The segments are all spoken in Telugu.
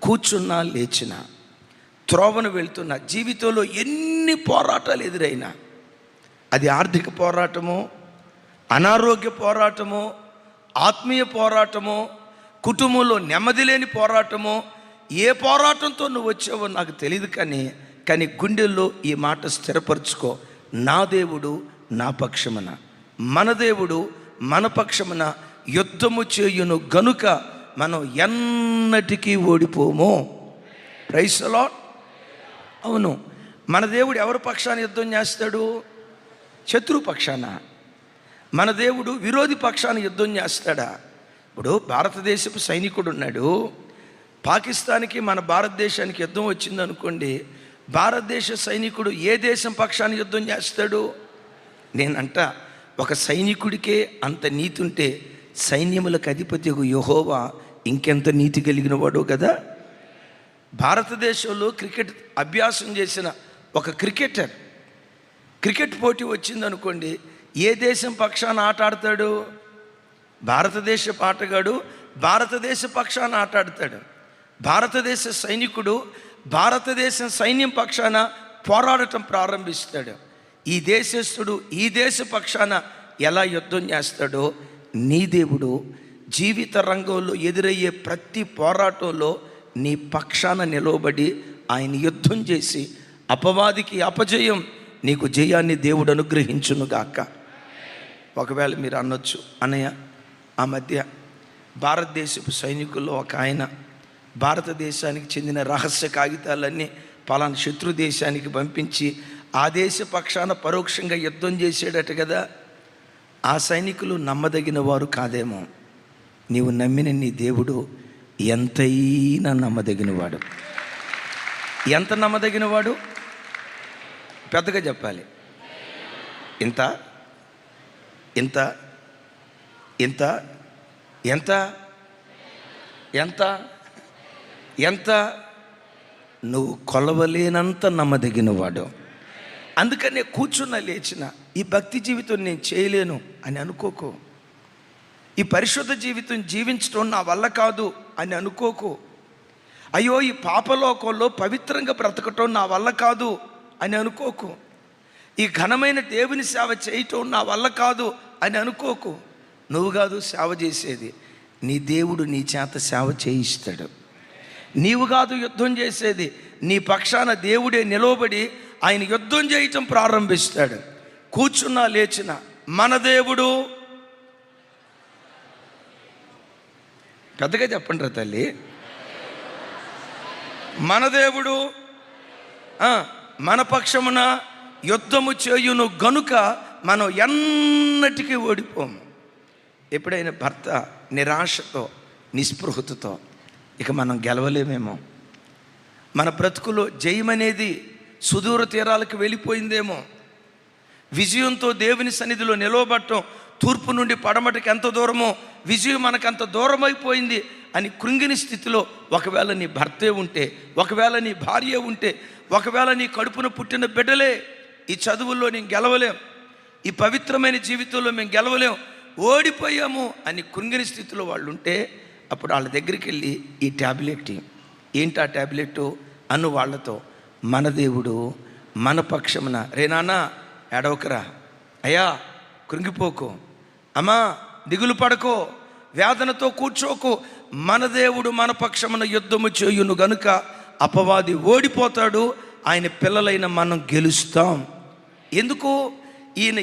కూర్చున్నా లేచినా, త్రోవను వెళ్తున్నా, జీవితంలో ఎన్ని పోరాటాలు ఎదురైనా, అది ఆర్థిక పోరాటమో, అనారోగ్య పోరాటమో, ఆత్మీయ పోరాటమో, కుటుంబంలో నెమ్మది లేని పోరాటమో, ఏ పోరాటంతో నువ్వు వచ్చావో నాకు తెలియదు, కానీ గుండెల్లో ఈ మాట స్థిరపరచుకో. నా దేవుడు నా పక్షమున, మన దేవుడు మన పక్షమున యుద్ధము చేయును గనుక మనం ఎన్నటికీ ఓడిపోము. Praise the lord. అవును, మన దేవుడు ఎవరి పక్షాన యుద్ధం చేస్తాడు? శత్రు పక్షాన. మన దేవుడు విరోధి పక్షాన యుద్ధం చేస్తాడా? ఇప్పుడు భారతదేశపు సైనికుడు ఉన్నాడు, పాకిస్తాన్కి మన భారతదేశానికి యుద్ధం వచ్చిందనుకోండి, భారతదేశ సైనికుడు ఏ దేశం పక్షాన యుద్ధం చేస్తాడు? నేనంట, ఒక సైనికుడికే అంత నీతి ఉంటే సైన్యములకు అధిపతి యెహోవా ఇంకెంత నీతి కలిగిన వాడు కదా. భారతదేశంలో క్రికెట్ అభ్యాసం చేసిన ఒక క్రికెటర్, క్రికెట్ పోటీ వచ్చిందనుకోండి, ఏ దేశం పక్షాన ఆట ఆడతాడు? భారతదేశ ఆటగాడు భారతదేశ పక్షాన ఆట ఆడతాడు. భారతదేశ సైనికుడు భారతదేశ సైన్యం పక్షాన పోరాడటం ప్రారంభిస్తాడు. ఈ దేశస్థుడు ఈ దేశ పక్షాన ఎలా యుద్ధం చేస్తాడో, నీ దేవుడు జీవిత రంగంలో ఎదురయ్యే ప్రతి పోరాటంలో నీ పక్షాన నిలవబడి ఆయన యుద్ధం చేసి అపవాదికి అపజయం, నీకు జయాన్ని దేవుడు అనుగ్రహించునుగాక. ఒకవేళ మీరు అనొచ్చు, అన్నయ్య ఆ మధ్య భారతదేశపు సైనికుల్లో ఒక ఆయన భారతదేశానికి చెందిన రహస్య కాగితాలన్నీ పలానా శత్రు దేశానికి పంపించి ఆ దేశ పక్షాన పరోక్షంగా యుద్ధం చేసాడట కదా. ఆ సైనికులు నమ్మదగిన వారు కాదేమో. నీవు నమ్మిన నీ దేవుడు ఎంతైనా నమ్మదగినవాడు. ఎంత నమ్మదగినవాడు? పెద్దగా చెప్పాలి. ఇంత ఇంత ఇంత ఎంత ఎంత ఎంత నువ్వు కొలవలేనంత నమ్మదగినవాడు. అందుకనే కూర్చున్న లేచిన ఈ భక్తి జీవితం నేను చేయలేను అని అనుకోకు. ఈ పరిశుద్ధ జీవితం జీవించడం నా వల్ల కాదు అని అనుకోకు. అయ్యో ఈ పాపలోకంలో పవిత్రంగా బ్రతకటం నా వల్ల కాదు అని అనుకోకు. ఈ ఘనమైన దేవుని సేవ చేయటం నా వల్ల కాదు అని అనుకోకు. నువ్వు కాదు సేవ చేసేది, నీ దేవుడు నీ చేత సేవ చేయిస్తాడు. నీవు కాదు యుద్ధం చేసేది, నీ పక్షాన దేవుడే నిలవబడి ఆయన యుద్ధం చేయటం ప్రారంభిస్తాడు. కూర్చున్నా లేచిన మన దేవుడు, పెద్దగా చెప్పండి రా తల్లి, మన దేవుడు మన పక్షమున యుద్ధము చేయును గనుక మనం ఎన్నటికీ ఓడిపోము. ఎప్పుడైనా భర్త నిరాశతో నిస్పృహతతో ఇక మనం గెలవలేమేమో, మన బ్రతుకులో జయమనేది సుదూర తీరాలకు వెళ్ళిపోయిందేమో, విజయంతో దేవుని సన్నిధిలో నిలవబట్టం తూర్పు నుండి పడమటికి ఎంత దూరమో విజయం మనకంత దూరం అయిపోయింది అని కృంగిని స్థితిలో ఒకవేళ నీ భర్తే ఉంటే, ఒకవేళ నీ భార్య ఉంటే, ఒకవేళ నీ కడుపున పుట్టిన బిడ్డలే, ఈ చదువుల్లో నేను గెలవలేం, ఈ పవిత్రమైన జీవితంలో మేము గెలవలేం, ఓడిపోయాము అని కృంగిని స్థితిలో వాళ్ళు ఉంటే, అప్పుడు వాళ్ళ దగ్గరికి వెళ్ళి ఈ ట్యాబ్లెట్ ఏంటి ఆ ట్యాబ్లెట్ అను వాళ్ళతో, మన దేవుడు మన పక్షమున, రే నాన్న ఏడవకరా, అయ్యా కృంగిపోకు, అమ్మా దిగులు పడకో, వేదనతో కూర్చోకు, మన దేవుడు మన పక్షమున యుద్ధము చేయును గనుక అపవాది ఓడిపోతాడు, ఆయన పిల్లలైన మనం గెలుస్తాం. ఎందుకు? ఈయన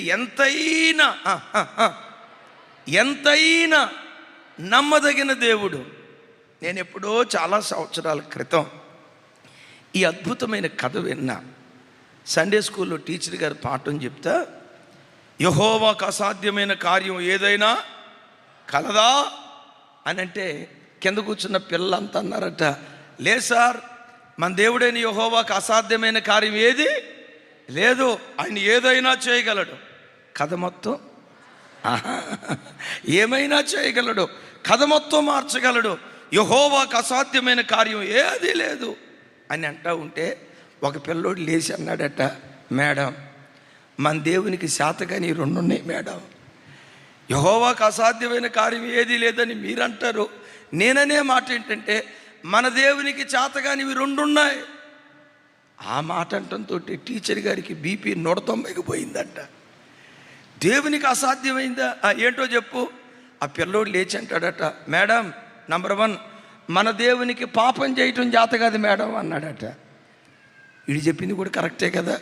ఎంతైనా నమ్మదగిన దేవుడు. నేను ఎప్పుడో చాలా సంవత్సరాల క్రితం ఈ అద్భుతమైన కథ విన్నా. సండే స్కూల్లో టీచర్ గారు పాఠం చెప్తా, యెహోవాకు అసాధ్యమైన కార్యం ఏదైనా కలదా అని అంటే కింద కూర్చున్న పిల్లలంతా అన్నారట, లేదు సార్, మన దేవుడైన యెహోవాకు అసాధ్యమైన కార్యం ఏది లేదు, ఆయన ఏదైనా చేయగలడు. కథ మొత్తం ఏమైనా చేయగలడు, కథ మొత్తం మార్చగలడు, యెహోవాకు అసాధ్యమైన కార్యం ఏది లేదు అని అంటూ ఉంటే ఒక పిల్లోడు లేచి అన్నాడట, మేడం మన దేవునికి శాతకాని 2 ఉన్నాయి మేడం, యెహోవాకు అసాధ్యమైన కార్యం ఏది లేదని మీరంటారు, నేననే మాట ఏంటంటే మన దేవునికి చేతగానివి 2 ఉన్నాయి. ఆ మాట అంటంతో టీచర్ గారికి బీపీ 190కి పోయిందంట. దేవునికి అసాధ్యమైందా? ఏంటో చెప్పు. ఆ పిల్లోడు లేచి అంటాడట, మేడం నంబర్ 1, మన దేవునికి పాపం చేయటం చేత కాదు మేడం అన్నాడట. వీడు చెప్పింది కూడా కరెక్టే కదా.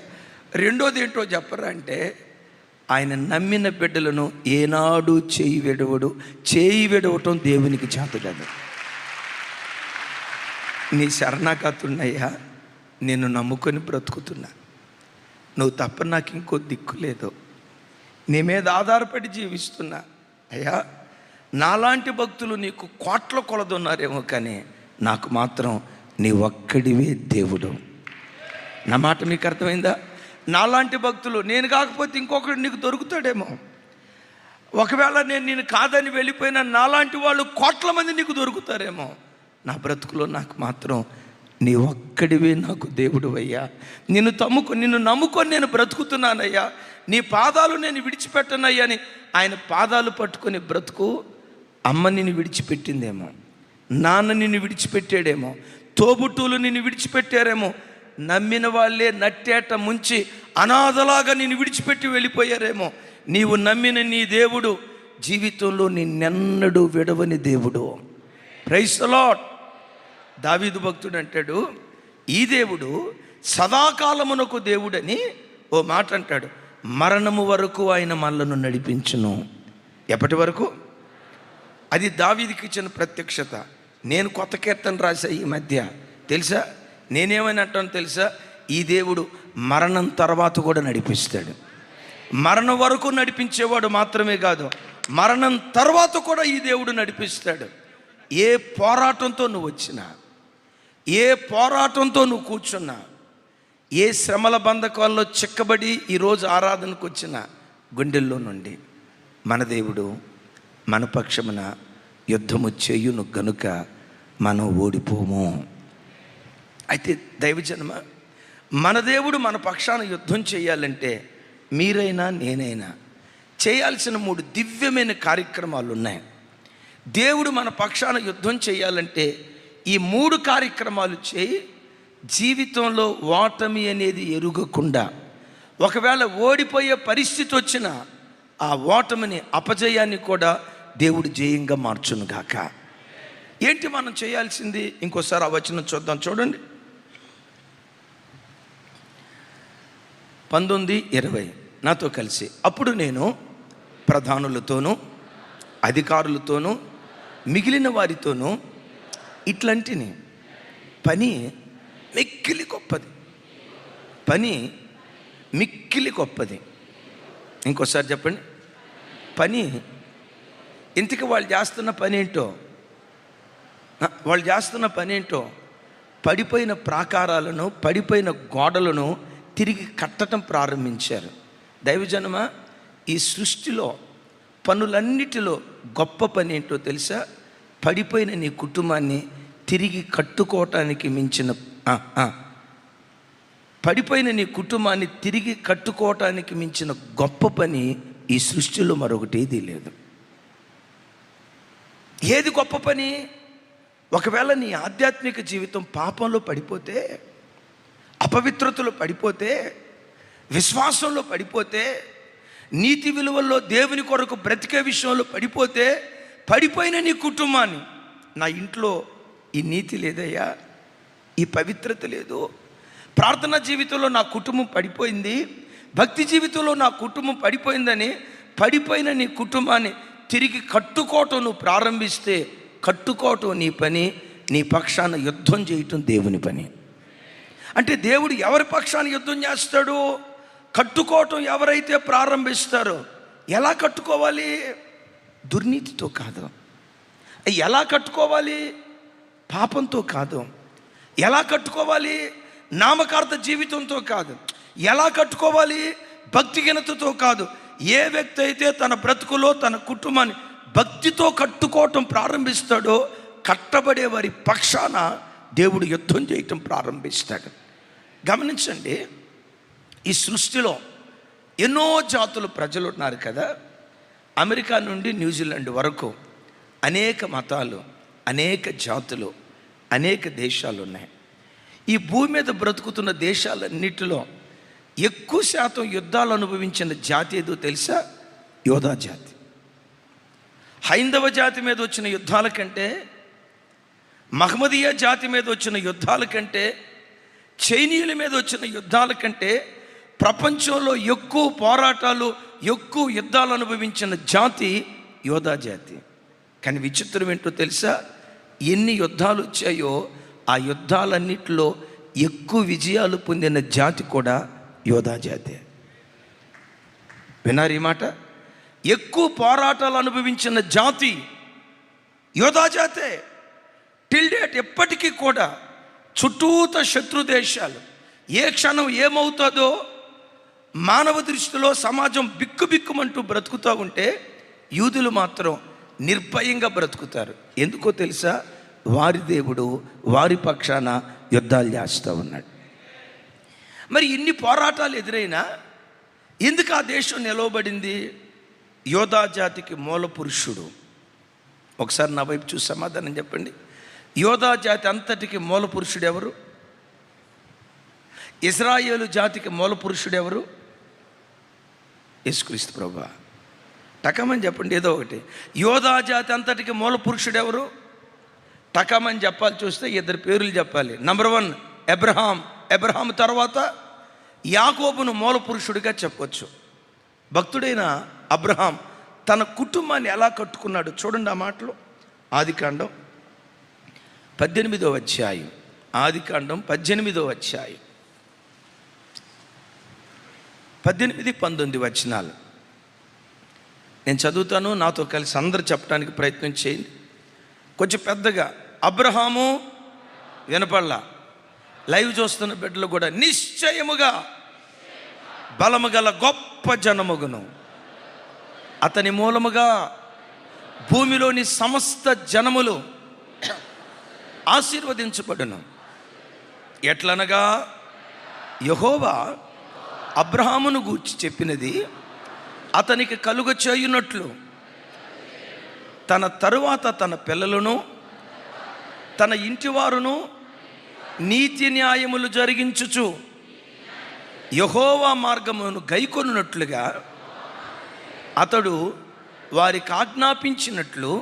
రెండోది ఏంటో చెప్పరా అంటే, ఆయన నమ్మిన బిడ్డలను ఏనాడు చేయి విడవటం దేవునికి చేత కాదు. నీ శరణాగతున్నయ్యా, నేను నమ్ముకొని బ్రతుకుతున్నా, నువ్వు తప్ప నాకు ఇంకో దిక్కు లేదు, నీ మీద ఆధారపడి జీవిస్తున్నా అయ్యా. నాలాంటి భక్తులు నీకు కోట్ల కొలదున్నారేమో, కానీ నాకు మాత్రం నీ ఒక్కడివే దేవుడు. నా మాట మీకు అర్థమైందా? నాలాంటి భక్తులు, నేను కాకపోతే ఇంకొకడు నీకు దొరుకుతాడేమో. ఒకవేళ నేను కాదని వెళ్ళిపోయినా నాలాంటి వాళ్ళు కోట్ల మంది నీకు దొరుకుతారేమో. నా బ్రతుకులో నాకు మాత్రం నీ ఒక్కడివే నాకు దేవుడు అయ్యా. నిన్ను నమ్ముకొని నేను బ్రతుకుతున్నానయ్యా. నీ పాదాలు నేను విడిచిపెట్టనయ్యా అని ఆయన పాదాలు పట్టుకొని బ్రతుకు. అమ్మ నిన్ను విడిచిపెట్టిందేమో, నాన్న నిన్ను విడిచిపెట్టాడేమో, తోబుట్టువులు నిన్ను విడిచిపెట్టారేమో, నమ్మిన వాళ్ళే నట్టేట ముంచి అనాథలాగా నిన్ను విడిచిపెట్టి వెళ్ళిపోయారేమో. నీవు నమ్మిన నీ దేవుడు జీవితంలో నిన్నెన్నడూ విడవని దేవుడు. Praise the Lord. దావీదు భక్తుడు అంటాడు, ఈ దేవుడు సదాకాలమునకు దేవుడని ఓ మాట అంటాడు. మరణము వరకు ఆయన మనలను నడిపించును. ఎప్పటి వరకు? అది దావీదుకి ఇచ్చిన ప్రత్యక్షత. నేను కొత్త కీర్తన రాశా ఈ మధ్య, తెలుసా? నేనేమని అంటాను తెలుసా? ఈ దేవుడు మరణం తర్వాత కూడా నడిపిస్తాడు. మరణం వరకు నడిపించేవాడు మాత్రమే కాదు, మరణం తర్వాత కూడా ఈ దేవుడు నడిపిస్తాడు. ఏ పోరాటంతో నువ్వు వచ్చినా, ఏ పోరాటంతో నువ్వు కూర్చున్నా, ఏ శ్రమల బంధకాల్లో చిక్కబడి ఈరోజు ఆరాధనకు వచ్చిన గుండెల్లో నుండి మన దేవుడు మన పక్షమున యుద్ధము చేయును గనుక మనం ఓడిపోము. అయితే దైవజనమ, మన దేవుడు మన పక్షాన యుద్ధం చేయాలంటే మీరైనా నేనైనా చేయాల్సిన 3 దివ్యమైన కార్యక్రమాలు ఉన్నాయి. దేవుడు మన పక్షాన యుద్ధం చేయాలంటే ఈ 3 కార్యక్రమాలు చేయి జీవితంలో ఓటమి అనేది ఎరుగకుండా, ఒకవేళ ఓడిపోయే పరిస్థితి వచ్చినా ఆ ఓటమిని అపజయాన్ని కూడా దేవుడు జయంగా మార్చును గాక. ఏంటి మనం చేయాల్సింది? ఇంకోసారి ఆ వచనం చూద్దాం, చూడండి. 19:20 నాతో కలిసి. అప్పుడు నేను ప్రధానులతోనూ అధికారులతోనూ మిగిలిన వారితోనూ ఇట్లాంటిని, పని మిక్కిలి గొప్పది, పని మిక్కిలి గొప్పది. ఇంకోసారి చెప్పండి, పని. ఇంతకీ వాళ్ళు చేస్తున్న పని ఏంటో? పడిపోయిన ప్రాకారాలను, పడిపోయిన గోడలను తిరిగి కట్టడం ప్రారంభించారు. దైవజనమ, ఈ సృష్టిలో పనులన్నిటిలో గొప్ప పని ఏంటో తెలుసా? పడిపోయిన నీ కుటుంబాన్ని తిరిగి కట్టుకోవటానికి మించిన పడిపోయిన నీ కుటుంబాన్ని తిరిగి కట్టుకోవటానికి మించిన గొప్ప పని ఈ సృష్టిలో మరొకటి ఏదీ లేదు. ఏది గొప్ప పని? ఒకవేళ నీ ఆధ్యాత్మిక జీవితం పాపంలో పడిపోతే, అపవిత్రతలో పడిపోతే, విశ్వాసంలో పడిపోతే, నీతి విలువల్లో దేవుని కొరకు బ్రతికే విషయంలో పడిపోతే, పడిపోయిన నీ కుటుంబాన్ని, నా ఇంట్లో ఈ నీతి లేదయ్యా, ఈ పవిత్రత లేదు, ప్రార్థనా జీవితంలో నా కుటుంబం పడిపోయింది, భక్తి జీవితంలో నా కుటుంబం పడిపోయిందని పడిపోయిన నీ కుటుంబాన్ని తిరిగి కట్టుకోవటం నువ్వు ప్రారంభిస్తే, కట్టుకోవటం నీ పని, నీ పక్షాన యుద్ధం చేయటం దేవుని పని. అంటే దేవుడు ఎవరి పక్షాన యుద్ధం చేస్తాడు? కట్టుకోవటం ఎవరైతే ప్రారంభిస్తారో. ఎలా కట్టుకోవాలి? దుర్నీతితో కాదు. ఎలా కట్టుకోవాలి? పాపంతో కాదు. ఎలా కట్టుకోవాలి? నామకార్థ జీవితంతో కాదు. ఎలా కట్టుకోవాలి? భక్తిహీనతతో కాదు. ఏ వ్యక్తి అయితే తన బ్రతుకులో తన కుటుంబాన్ని భక్తితో కట్టుకోవటం ప్రారంభిస్తాడో, కట్టబడే వారి పక్షాన దేవుడు యుద్ధం చేయటం ప్రారంభిస్తాడు. గమనించండి, ఈ సృష్టిలో ఎన్నో జాతుల ప్రజలు ఉన్నారు కదా. అమెరికా నుండి న్యూజిలాండ్ వరకు అనేక మతాలు, అనేక జాతులు, అనేక దేశాలు ఉన్నాయి. ఈ భూమి మీద బ్రతుకుతున్న దేశాలన్నిటిలో ఎక్కువ శాతం యుద్ధాలు అనుభవించిన జాతి ఏదో తెలుసా? యోధా జాతి. హైందవ జాతి మీద వచ్చిన యుద్ధాల కంటే, మహమ్మదీయ జాతి మీద వచ్చిన యుద్ధాల కంటే, చైనీయుల మీద వచ్చిన యుద్ధాల కంటే ప్రపంచంలో ఎక్కువ పోరాటాలు, ఎక్కువ యుద్ధాలు అనుభవించిన జాతి యోధా జాతి. కానీ విచిత్రం ఏంటో తెలుసా? ఎన్ని యుద్ధాలు వచ్చాయో ఆ యుద్ధాలన్నిటిలో ఎక్కువ విజయాలు పొందిన జాతి కూడా యోధా జాతి. విన్నారు ఈ మాట? ఎక్కువ పోరాటాలు అనుభవించిన జాతి యోధా జాతే. టిల్ డేట్ ఎప్పటికీ కూడా చుట్టూత శత్రు దేశాలు ఏ క్షణం ఏమవుతుందో మానవ దృష్టిలో సమాజం బిక్కుబిక్కుమంటూ బ్రతుకుతూ ఉంటే, యూదులు మాత్రం నిర్భయంగా బ్రతుకుతారు. ఎందుకో తెలుసా? వారి దేవుడు వారి పక్షాన యుద్ధాలు చేస్తూ ఉన్నాడు. మరి ఇన్ని పోరాటాలు ఎదురైనా ఎందుకు ఆ దేశం నిలవబడింది? యోధా జాతికి మూల పురుషుడు. ఒకసారి నా వైపు చూసి సమాధానం చెప్పండి. యోధా జాతి అంతటికి మూల పురుషుడు ఎవరు? ఇజ్రాయేలు జాతికి మూల పురుషుడు ఎవరు? యేసుక్రీస్తు ప్రభువా. టకమని చెప్పండి ఏదో ఒకటి. యోధా జాతి అంతటికి మూల పురుషుడు ఎవరు? టకమని చెప్పాలి. చూస్తే ఇద్దరు పేర్లు చెప్పాలి. Number 1 Abraham. అబ్రహాం తర్వాత యాకోబును మూల పురుషుడిగా చెప్పొచ్చు. భక్తుడైన అబ్రహాం తన కుటుంబాన్ని ఎలా కట్టుకున్నాడు చూడండి ఆ మాటలు. ఆదికాండం 18వ అధ్యాయం. ఆదికాండం 18వ అధ్యాయం 18-19 వచనాలు నేను చదువుతాను. నాతో కలిసి అందరూ చెప్పడానికి ప్రయత్నం చేయండి. కొంచెం పెద్దగా. అబ్రహాము వినపడలా. లైవ్ చూస్తున్న బిడ్డలు కూడా నిశ్చయముగా బలము గల గొప్ప జనమగును, అతని మూలముగా భూమిలోని సమస్త జనములు ఆశీర్వదించబడును. ఎట్లనగా యెహోవా అబ్రహామును గూర్చి చెప్పినది అతనికి కలుగ చేయునట్లు తన తరువాత తన పిల్లలను తన ఇంటివారును నీతి న్యాయములు జరిగించుచు యెహోవా మార్గమును గైకొనున్నట్లుగా అతడు వారికి ఆజ్ఞాపించినట్లు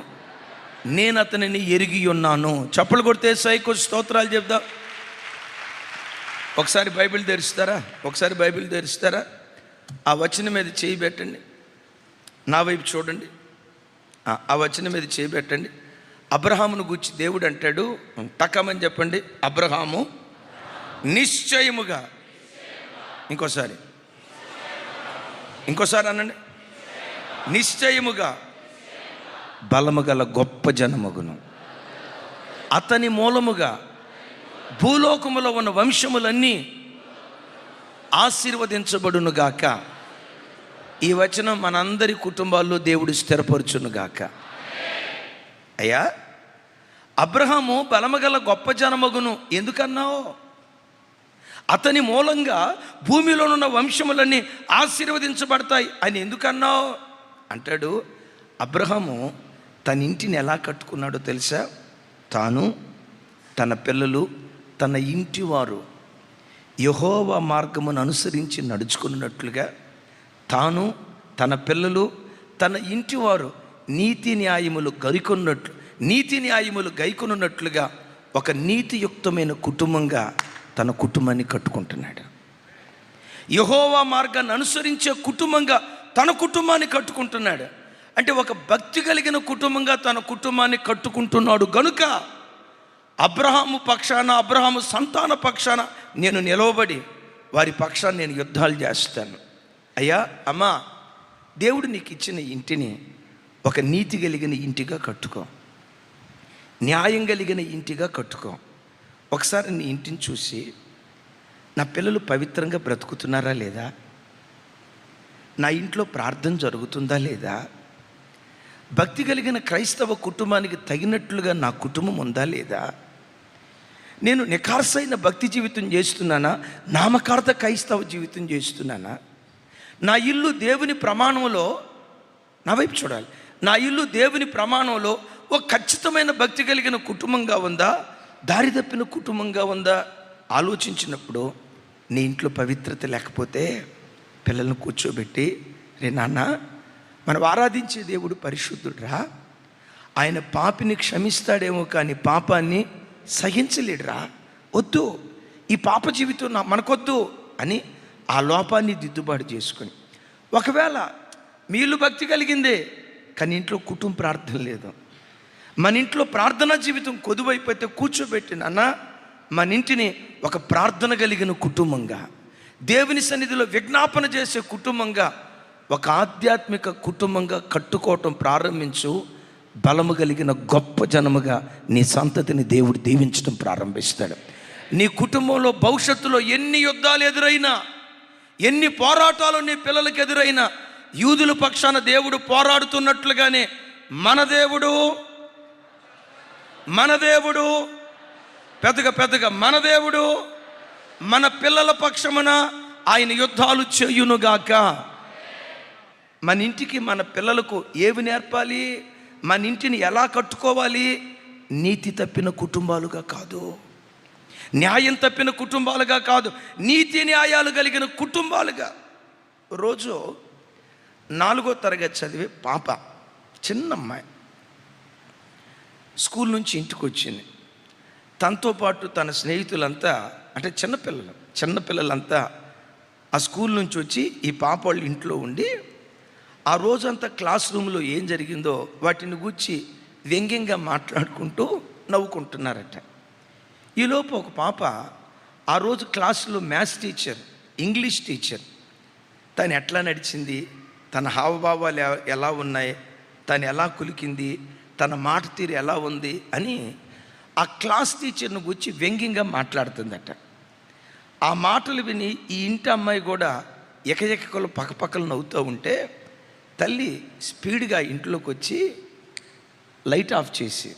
నేను అతనిని ఎరిగి ఉన్నాను. చప్పలు కొడితే సైకో స్తోత్రాలు చెప్దా. ఒకసారి బైబిల్ తెరుస్తారా? ఒకసారి బైబిల్ తెరుస్తారా? ఆ వచనం మీద చేయి పెట్టండి. నా వైపు చూడండి. ఆ వచనం మీద చేయి పెట్టండి. అబ్రహామును గూర్చి దేవుడు అంటాడు, టకమని చెప్పండి. అబ్రహాము నిశ్చయముగా, ఇంకోసారి అనండి, నిశ్చయముగా బలము గల గొప్ప జనమగును, అతని మూలముగా భూలోకములో ఉన్న వంశములన్నీ ఆశీర్వదించబడునుగాక. ఈ వచనం మనందరి కుటుంబాల్లో దేవుడు స్థిరపరచునుగాక. అయ్యా, అబ్రహాము బలమగల గొప్ప జనమగును ఎందుకన్నావు? అతని మూలంగా భూమిలోనున్న వంశములన్నీ ఆశీర్వదించబడతాయి అని ఎందుకన్నావు అంటాడు. అబ్రహాము తన ఇంటిని ఎలా కట్టుకున్నాడో తెలుసా? తాను, తన పిల్లలు, తన ఇంటివారు యెహోవా మార్గమును అనుసరించి నడుచుకున్నట్లుగా తాను, తన పిల్లలు, తన ఇంటివారు నీతి న్యాయములు గైకొనున్నట్లుగా ఒక నీతియుక్తమైన కుటుంబంగా తన కుటుంబాన్ని కట్టుకుంటున్నాడు. యెహోవా మార్గాన్ని అనుసరించే కుటుంబంగా తన కుటుంబాన్ని కట్టుకుంటున్నాడు. అంటే ఒక భక్తి కలిగిన కుటుంబంగా తన కుటుంబాన్ని కట్టుకుంటున్నాడు గనుక అబ్రహాము పక్షాన, అబ్రహాము సంతాన పక్షాన నేను నిలవబడి వారి పక్షాన నేను యుద్ధాలు చేస్తాను. అయ్యా, అమ్మా, దేవుడు నీకు ఇచ్చిన ఇంటిని ఒక నీతి కలిగిన ఇంటిగా కట్టుకో, న్యాయం కలిగిన ఇంటిగా కట్టుకో. ఒకసారి నీ ఇంటిని చూసి, నా పిల్లలు పవిత్రంగా బ్రతుకుతున్నారా లేదా? నా ఇంట్లో ప్రార్థన జరుగుతుందా లేదా? భక్తి కలిగిన క్రైస్తవ కుటుంబానికి తగినట్లుగా నా కుటుంబం ఉందా లేదా? నేను నిఖార్సైన భక్తి జీవితం చేస్తున్నానా, నామకార్థ క్రైస్తవ జీవితం చేస్తున్నానా? నా ఇల్లు దేవుని ప్రమాణంలో, నా వైపు చూడాలి, నా ఇల్లు దేవుని ప్రమాణంలో ఒక ఖచ్చితమైన భక్తి కలిగిన కుటుంబంగా ఉందా? దారి తప్పిన కుటుంబంగా ఉందా ఆలోచించినప్పుడు, నీ ఇంట్లో పవిత్రత లేకపోతే పిల్లల్ని కూర్చోబెట్టి, రే నాన్న, మనం ఆరాధించే దేవుడు పరిశుద్ధుడురా, ఆయన పాపిని క్షమిస్తాడేమో కానీ పాపాన్ని సహించలేడురా, వద్దు, ఈ పాప జీవితం మనకొద్దు అని ఆ లోపాన్ని దిద్దుబాటు చేసుకొని, ఒకవేళ మీ ఇల్లు భక్తి కలిగిందే కానీ ఇంట్లో కుటుంబ ప్రార్థన లేదు, మన ఇంట్లో ప్రార్థనా జీవితం కొదువైపోతే కూర్చోబెట్టి, నాన్న మన ఇంటిని ఒక ప్రార్థన కలిగిన కుటుంబంగా, దేవుని సన్నిధిలో విజ్ఞాపన చేసే కుటుంబంగా, ఒక ఆధ్యాత్మిక కుటుంబంగా కట్టుకోవటం ప్రారంభించు. బలము కలిగిన గొప్ప జనముగా నీ సంతతిని దేవుడు దీవించడం ప్రారంభిస్తాడు. నీ కుటుంబంలో భవిష్యత్తులో ఎన్ని యుద్ధాలు ఎదురైనా, ఎన్ని పోరాటాలు నీ పిల్లలకు ఎదురైనా, యూదుల పక్షాన దేవుడు పోరాడుతున్నట్లుగానే మన దేవుడు పెద్దగా మన దేవుడు మన పిల్లల పక్షమున ఆయన యుద్ధాలు చేయునుగాక. మన ఇంటికి మన పిల్లలకు ఏవి నేర్పాలి, మన ఇంటిని ఎలా కట్టుకోవాలి? నీతి తప్పిన కుటుంబాలుగా కాదు, న్యాయం తప్పిన కుటుంబాలుగా కాదు, నీతి న్యాయాలు కలిగిన కుటుంబాలుగా. రోజు 4వ తరగతి చదివే పాప, చిన్న అమ్మాయి, స్కూల్ నుంచి ఇంటికి వచ్చింది. తనతో పాటు తన స్నేహితులంతా, అంటే చిన్నపిల్లలంతా ఆ స్కూల్ నుంచి వచ్చి ఈ పాప వాళ్ళ ఇంట్లో ఉండి, ఆ రోజంతా క్లాస్ రూమ్లో ఏం జరిగిందో వాటిని గూర్చి వ్యంగ్యంగా మాట్లాడుకుంటూ నవ్వుకుంటున్నారట. ఈలోపు ఒక పాప ఆ రోజు క్లాసులో మ్యాథ్స్ టీచర్, ఇంగ్లీష్ టీచర్, తను ఎట్లా నడిచింది, తన హావభావాలు ఎలా ఉన్నాయి, తను ఎలా కులికింది, తన మాట తీరు ఎలా ఉంది అని ఆ క్లాస్ టీచర్ను గురించి వ్యంగ్యంగా మాట్లాడుతుందట. ఆ మాటలు విని ఈ ఇంటి అమ్మాయి కూడా ఎకఎకలు పక్కపక్కలు నవ్వుతూ ఉంటే, తల్లి స్పీడ్గా ఇంట్లోకి వచ్చి లైట్ ఆఫ్ చేసి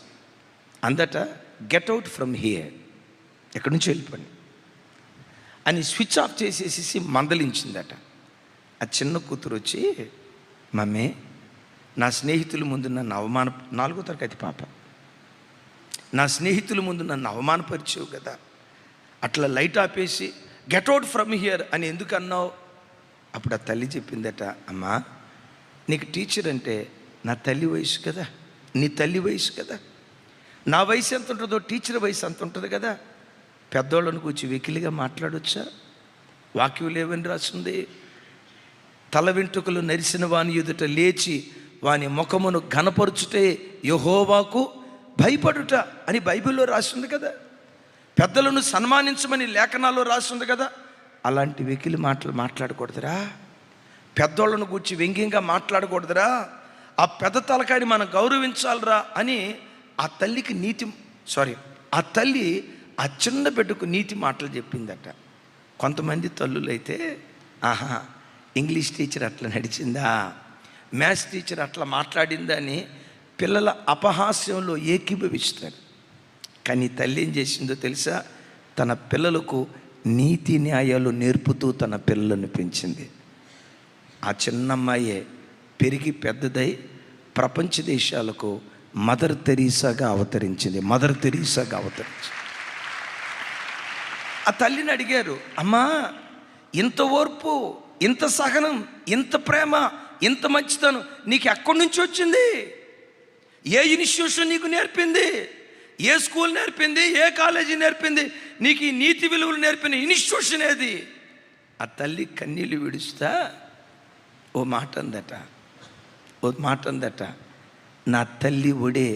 అందట, గెట్ అవుట్ ఫ్రమ్ హియర్, ఎక్కడి నుంచి వెళ్ళిపోండి అని స్విచ్ ఆఫ్ చేసేసి మందలించిందట. ఆ చిన్న కూతురు వచ్చి, మమ్మీ, నా స్నేహితుల ముందు నన్ను 4వ తరగతి పాప, నా స్నేహితుల ముందు నన్ను అవమానపరిచావు కదా, అట్లా లైట్ ఆపేసి గెట్ అవుట్ ఫ్రమ్ హియర్ అని ఎందుకు అన్నావు? అప్పుడు ఆ తల్లి చెప్పిందట, అమ్మా, నీకు టీచర్ అంటే నా తల్లి వయసు కదా, నీ తల్లి వయసు కదా, నా వయసు ఎంత ఉంటుందో టీచర్ వయసు అంత ఉంటుంది కదా, పెద్దోళ్ళను కూర్చి వెకిలిగా మాట్లాడొచ్చా? వాక్యం ఏమని రాస్తుంది? తల వెంట్రుకలు నరిసిన వాని ఎదుట లేచి వాని ముఖమును ఘనపరుచుటే యెహోవాకు భయపడుట అని బైబిల్లో రాస్తుంది కదా. పెద్దలను సన్మానించమని లేఖనాల్లో రాస్తుంది కదా. అలాంటి వెకిలి మాటలు మాట్లాడకూడదురా, పెద్దోళ్ళను గూర్చి వ్యంగ్యంగా మాట్లాడకూడదురా, ఆ పెద్ద తలకాయని మనం గౌరవించాలరా అని ఆ తల్లి ఆ చిన్న బిడ్డకు నీతి మాటలు చెప్పిందట. కొంతమంది తల్లులైతే, ఆహా, ఇంగ్లీష్ టీచర్ అట్లా నడిచిందా, మ్యాథ్స్ టీచర్ అట్లా మాట్లాడిందా అని పిల్లల అపహాస్యంలో ఏకీభవిస్తారు. కానీ తల్లి ఏం చేసిందో తెలుసా? తన పిల్లలకు నీతి న్యాయాలు నేర్పుతూ తన పిల్లలను పెంచింది. ఆ చిన్నమ్మాయే పెరిగి పెద్దదై ప్రపంచ దేశాలకు మదర్ తెరీసాగా అవతరించింది. ఆ తల్లిని అడిగారు, అమ్మా, ఇంత ఓర్పు, ఇంత సహనం, ఇంత ప్రేమ, ఇంత మంచితనం నీకు ఎక్కడి నుంచి వచ్చింది? ఏ ఇన్స్టిట్యూషన్ నీకు నేర్పింది? ఏ స్కూల్ నేర్పింది? ఏ కాలేజీ నేర్పింది? నీకు ఈ నీతి విలువలు నేర్పిన ఇన్స్టిట్యూషన్ ఏది? ఆ తల్లి కన్నీళ్ళు విడుస్తా ఓ మాట అందట, నా తల్లి ఒడే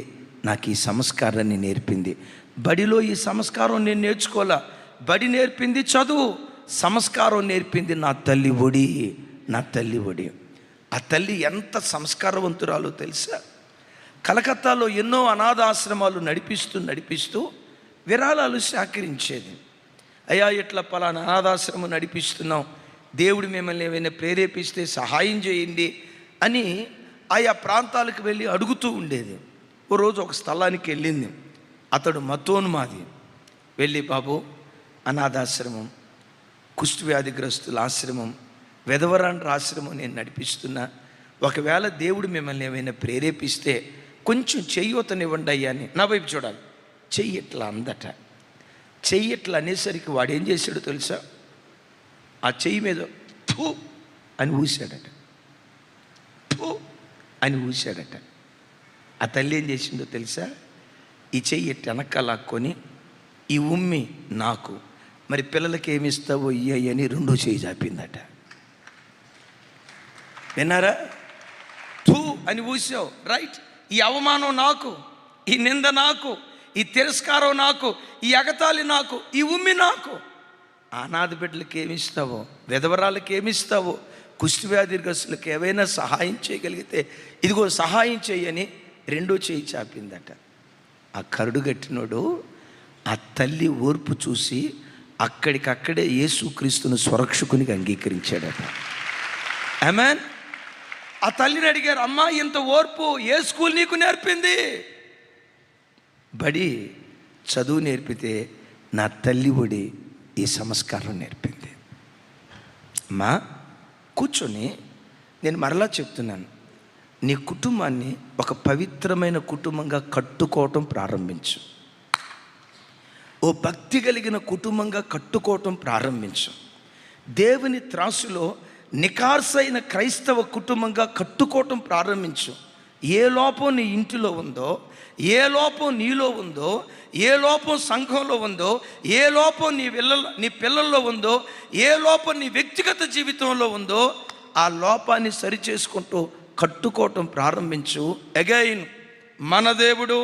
నాకు ఈ సంస్కారాన్ని నేర్పింది. బడిలో ఈ సంస్కారం నేను నేర్చుకోవాలా, బడి నేర్పింది చదువు, సంస్కారం నేర్పింది నా తల్లి ఒడి. ఆ తల్లి ఎంత సంస్కారవంతురాలో తెలుసా? కలకత్తాలో ఎన్నో అనాథాశ్రమాలు నడిపిస్తూ విరాళాలు సేకరించేది. అయ్యా, ఇట్లా పలానా అనాథాశ్రమం నడిపిస్తున్నాం, దేవుడు మిమ్మల్ని ఏమైనా ప్రేరేపిస్తే సహాయం చేయండి అని ఆయా ప్రాంతాలకు వెళ్ళి అడుగుతూ ఉండేది. ఓ రోజు ఒక స్థలానికి వెళ్ళింది. అతడు మతోన్మాది. వెళ్ళి, బాబు, అనాథాశ్రమం, కుష్ఠవ్యాధిగ్రస్తుల ఆశ్రమం, వెధవరాండ్ర ఆశ్రమం నేను నడిపిస్తున్నా, ఒకవేళ దేవుడు మిమ్మల్ని ఏమైనా ప్రేరేపిస్తే కొంచెం చెయ్యూతనివ్వండి అయ్యా అని. నా వైపు చూడాలి, చెయ్యి ఇట్లా అందట. చెయ్యి ఇట్లా అనేసరికి వాడు ఏం చేశాడో తెలుసా? ఆ చెయ్యి మీద ఫూ అని ఊసాడట. ఫూ అని ఊసాడట. ఆ తల్లి ఏం చేసిందో తెలుసా? ఈ చెయ్యి ఇట్ట వెనక లాక్కొని ఈ ఉమ్మి నాకు, మరి పిల్లలకి ఏమిస్తావో ఇయ్యని రెండో చెయ్యి చాపిందట. విన్నారా? థూ అని ఊసావు, రైట్. ఈ అవమానం నాకు, ఈ నింద నాకు, ఈ తిరస్కారం నాకు, ఈ ఎగతాళి నాకు, ఈ ఉమ్మి నాకు. అనాథ బిడ్డలకి ఏమిస్తావో, విధవరాలకి ఏమిస్తావో, కుష్ఠవ్యాధిగ్రస్తులకు ఏవైనా సహాయం చేయగలిగితే ఇదిగో సహాయం చేయని రెండో చేయి చాపిందట. ఆ కరుడుగట్టినోడు ఆ తల్లి ఓర్పు చూసి అక్కడికక్కడే యేసుక్రీస్తును స్వరక్షకునికి అంగీకరించాడట. ఆమేన్. ఆ తల్లిని అడిగారు, అమ్మా ఇంత ఓర్పు ఏ స్కూల్ నీకు నేర్పింది? బడి చదువు నేర్పితే నా తల్లి ఒడి ఈ సంస్కారం నేర్పింది. అమ్మా కూర్చొని నేను మరలా చెప్తున్నాను, నీ కుటుంబాన్ని ఒక పవిత్రమైన కుటుంబంగా కట్టుకోవటం ప్రారంభించు. ఓ భక్తి కలిగిన కుటుంబంగా కట్టుకోవటం ప్రారంభించు. దేవుని త్రాసులో నికార్సైన క్రైస్తవ కుటుంబంగా కట్టుకోవటం ప్రారంభించు. ఏ లోపం నీ ఇంటిలో ఉందో, ఏ లోపం నీలో ఉందో, ఏ లోపం సంఘంలో ఉందో, ఏ లోపం నీ పిల్లల్లో ఉందో, ఏ లోపం నీ వ్యక్తిగత జీవితంలో ఉందో, ఆ లోపాన్ని సరిచేసుకుంటూ కట్టుకోవటం ప్రారంభించు. అగైన్ మన దేవుడు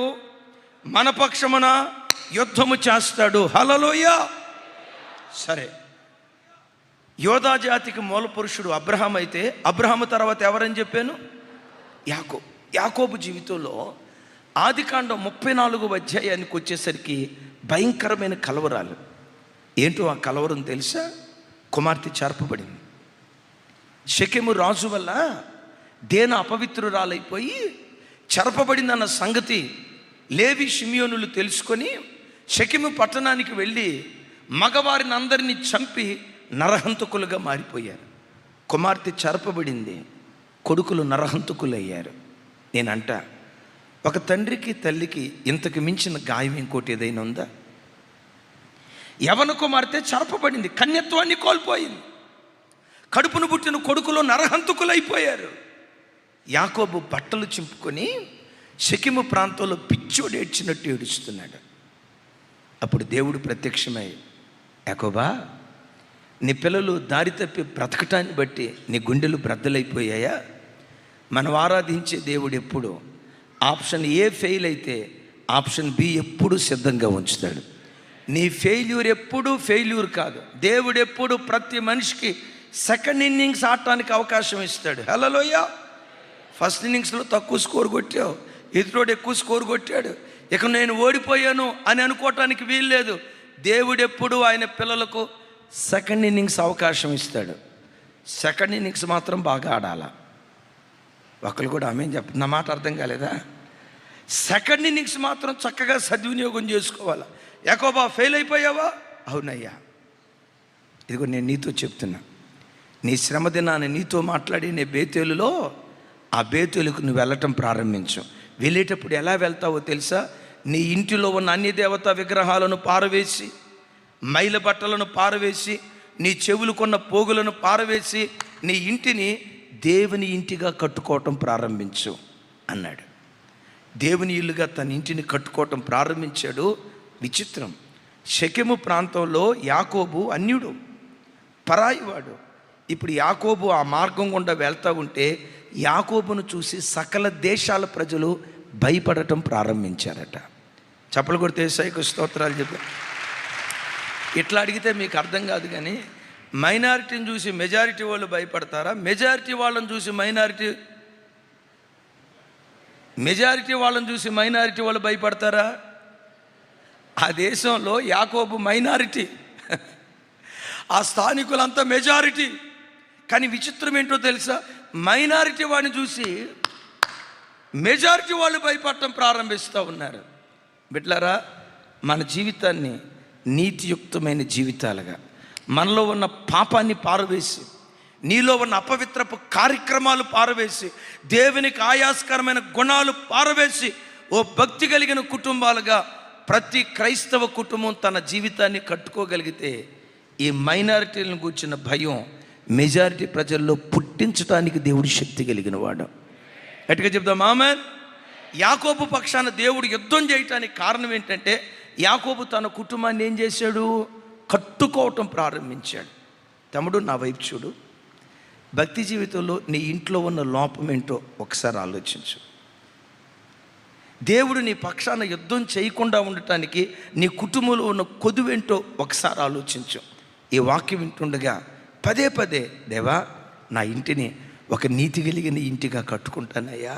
మన పక్షమున యుద్ధము చేస్తాడు. హల్లెలూయా. సరే, యోధా జాతికి మూల పురుషుడు అబ్రహాం అయితే, అబ్రహాము తర్వాత ఎవరని చెప్పాను? యాకోబు జీవితంలో ఆదికాండం 34వ అధ్యాయానికి వచ్చేసరికి భయంకరమైన కలవరాలు. ఏంటో ఆ కలవరం తెలుసా? కుమార్తె చేర్పబడింది. షెకెము రాజు వల్ల దేన అపవిత్రురాలైపోయి చెరపబడిందన్న సంగతి లేవి షిమియోనులు తెలుసుకొని షెకెము పట్టణానికి వెళ్ళి మగవారిని అందరినీ చంపి నరహంతకులుగా మారిపోయారు. కుమార్తె చెరపబడింది, కొడుకులు నరహంతకులు అయ్యారు. నేనంట, ఒక తండ్రికి తల్లికి ఇంతకు మించిన గాయం ఇంకోటి ఏదైనా ఉందా? యవన కుమార్తె చెరపబడింది, కన్యత్వాన్ని కోల్పోయింది, కడుపును పుట్టిన కొడుకులు నరహంతకులు అయిపోయారు. యాకోబు బట్టలు చింపుకొని షెకెము ప్రాంతంలో పిచ్చోడు ఏడ్చినట్టు ఏడుస్తున్నాడు. అప్పుడు దేవుడు ప్రత్యక్షమై, యాకోబా, నీ పిల్లలు దారి తప్పి బ్రతకటాన్ని బట్టి నీ గుండెలు బ్రద్దలైపోయాయా? మనం ఆరాధించే దేవుడు ఎప్పుడు ఆప్షన్ ఏ ఫెయిల్ అయితే ఆప్షన్ బి ఎప్పుడు సిద్ధంగా ఉంచుతాడు. నీ ఫెయిల్యూర్ ఎప్పుడు ఫెయిల్యూర్ కాదు. దేవుడు ఎప్పుడు ప్రతి మనిషికి సెకండ్ ఇన్నింగ్స్ ఆడటానికి అవకాశం ఇస్తాడు. హల్లెలూయా. ఫస్ట్ ఇన్నింగ్స్లో తక్కువ స్కోర్ కొట్టావు, ఎదురోడు ఎక్కువ స్కోర్ కొట్టాడు, ఇక నేను ఓడిపోయాను అని అనుకోవటానికి వీల్లేదు. దేవుడు ఎప్పుడు ఆయన పిల్లలకు సెకండ్ ఇన్నింగ్స్ అవకాశం ఇస్తాడు. సెకండ్ ఇన్నింగ్స్ మాత్రం బాగా ఆడాలా. ఒకళ్ళు కూడా ఆమె చెప్ప, నా మాట అర్థం కాలేదా? సెకండ్ ఇన్నింగ్స్ మాత్రం చక్కగా సద్వినియోగం చేసుకోవాలా. యాకోబా ఫెయిల్ అయిపోయావా? అవునయ్యా. ఇదిగో నేను నీతో చెప్తున్నా, నీ శ్రమ దినాన్ని నీతో మాట్లాడి నీ బేతేలులో ఆ బేతేలుకు నువ్వు వెళ్ళటం ప్రారంభించు. వెళ్ళేటప్పుడు ఎలా వెళ్తావో తెలుసా? నీ ఇంటిలో ఉన్న అన్ని దేవతా విగ్రహాలను పారవేసి, మైల బట్టలను పారవేసి, నీ చెవులుకున్న పోగులను పారవేసి నీ ఇంటిని దేవుని ఇంటిగా కట్టుకోవటం ప్రారంభించు అన్నాడు. దేవుని ఇల్లుగా తన ఇంటిని కట్టుకోవటం ప్రారంభించాడు. విచిత్రం, షెకెము ప్రాంతంలో యాకోబు అన్యుడు, పరాయివాడు. ఇప్పుడు యాకోబు ఆ మార్గం గుండా వెళ్తూ ఉంటే యాకోబును చూసి సకల దేశాల ప్రజలు భయపడటం ప్రారంభించారట. చప్పలు కొడితే యేసయ్యకు స్తోత్రాలు చెప్పి. ఇట్లా అడిగితే మీకు అర్థం కాదు, కానీ మైనారిటీని చూసి మెజారిటీ వాళ్ళు భయపడతారా? మెజారిటీ వాళ్ళని చూసి మైనారిటీ వాళ్ళు భయపడతారా? ఆ దేశంలో యాకోబు మైనారిటీ, ఆ స్థానికులంతా మెజారిటీ. కానీ విచిత్రం ఏంటో తెలుసా? మైనారిటీ వాడిని చూసి మెజారిటీ వాళ్ళు భయపడటం ప్రారంభిస్తూ ఉన్నారు. బిడ్డలారా, మన జీవితాన్ని నీతియుక్తమైన జీవితాలుగా, మనలో ఉన్న పాపాన్ని పారవేసి, నీలో ఉన్న అపవిత్రపు కార్యక్రమాలు పారవేసి, దేవునికి ఆయాస్కరమైన గుణాలు పారవేసి ఓ భక్తి కలిగిన కుటుంబాలుగా ప్రతి క్రైస్తవ కుటుంబం తన జీవితాన్ని కట్టుకోగలిగితే ఈ మైనారిటీలను కూర్చున్న భయం మెజారిటీ ప్రజల్లో పుట్టించడానికి దేవుడు శక్తి కలిగిన వాడు. గట్టిగా చెప్దాం ఆమేన్. యాకోబు పక్షాన దేవుడు యుద్ధం చేయటానికి కారణం ఏంటంటే, యాకోబు తన కుటుంబాన్ని ఏం చేశాడు? కట్టుకోవటం ప్రారంభించాడు. తమ్ముడు, నా వైపు చూడు. భక్తి జీవితంలో నీ ఇంట్లో ఉన్న లోపం ఏంటో ఒకసారి ఆలోచించు. దేవుడు నీ పక్షాన యుద్ధం చేయకుండా ఉండటానికి నీ కుటుంబంలో ఉన్న కొదువేంటో ఒకసారి ఆలోచించు. ఈ వాక్యం వింటుండగా పదే పదే, దేవా నా ఇంటిని ఒక నీతి కలిగిన ఇంటిగా కట్టుకుంటానయ్యా,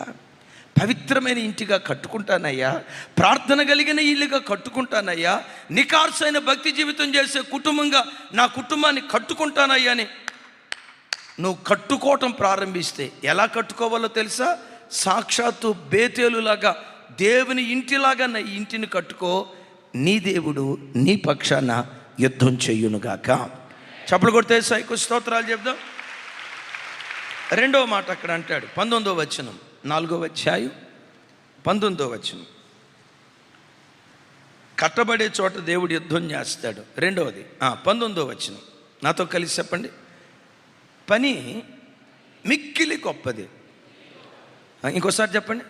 పవిత్రమైన ఇంటిగా కట్టుకుంటానయ్యా, ప్రార్థన కలిగిన ఇల్లుగా కట్టుకుంటానయ్యా, నికార్సైన భక్తి జీవితం చేసే కుటుంబంగా నా కుటుంబాన్ని కట్టుకుంటానయ్యా అని నువ్వు కట్టుకోవటం ప్రారంభిస్తే ఎలా కట్టుకోవాలో తెలుసా? సాక్షాత్తు బేతేలులాగా దేవుని ఇంటిలాగా నా ఇంటిని కట్టుకో. నీ దేవుడు నీ పక్షాన యుద్ధం చెయ్యునుగాక. చప్పలు కొడితే సైకు స్తోత్రాలు చెప్దాం. రెండవ మాట అక్కడ అంటాడు, 19వ వచనం, 4వ అధ్యాయం 19వ వచనం. కట్టబడే చోట దేవుడు యుద్ధం చేస్తాడు. రెండవది 19వ వచనం, నాతో కలిసి చెప్పండి. పని మిక్కిలి గొప్పది. ఇంకోసారి చెప్పండి.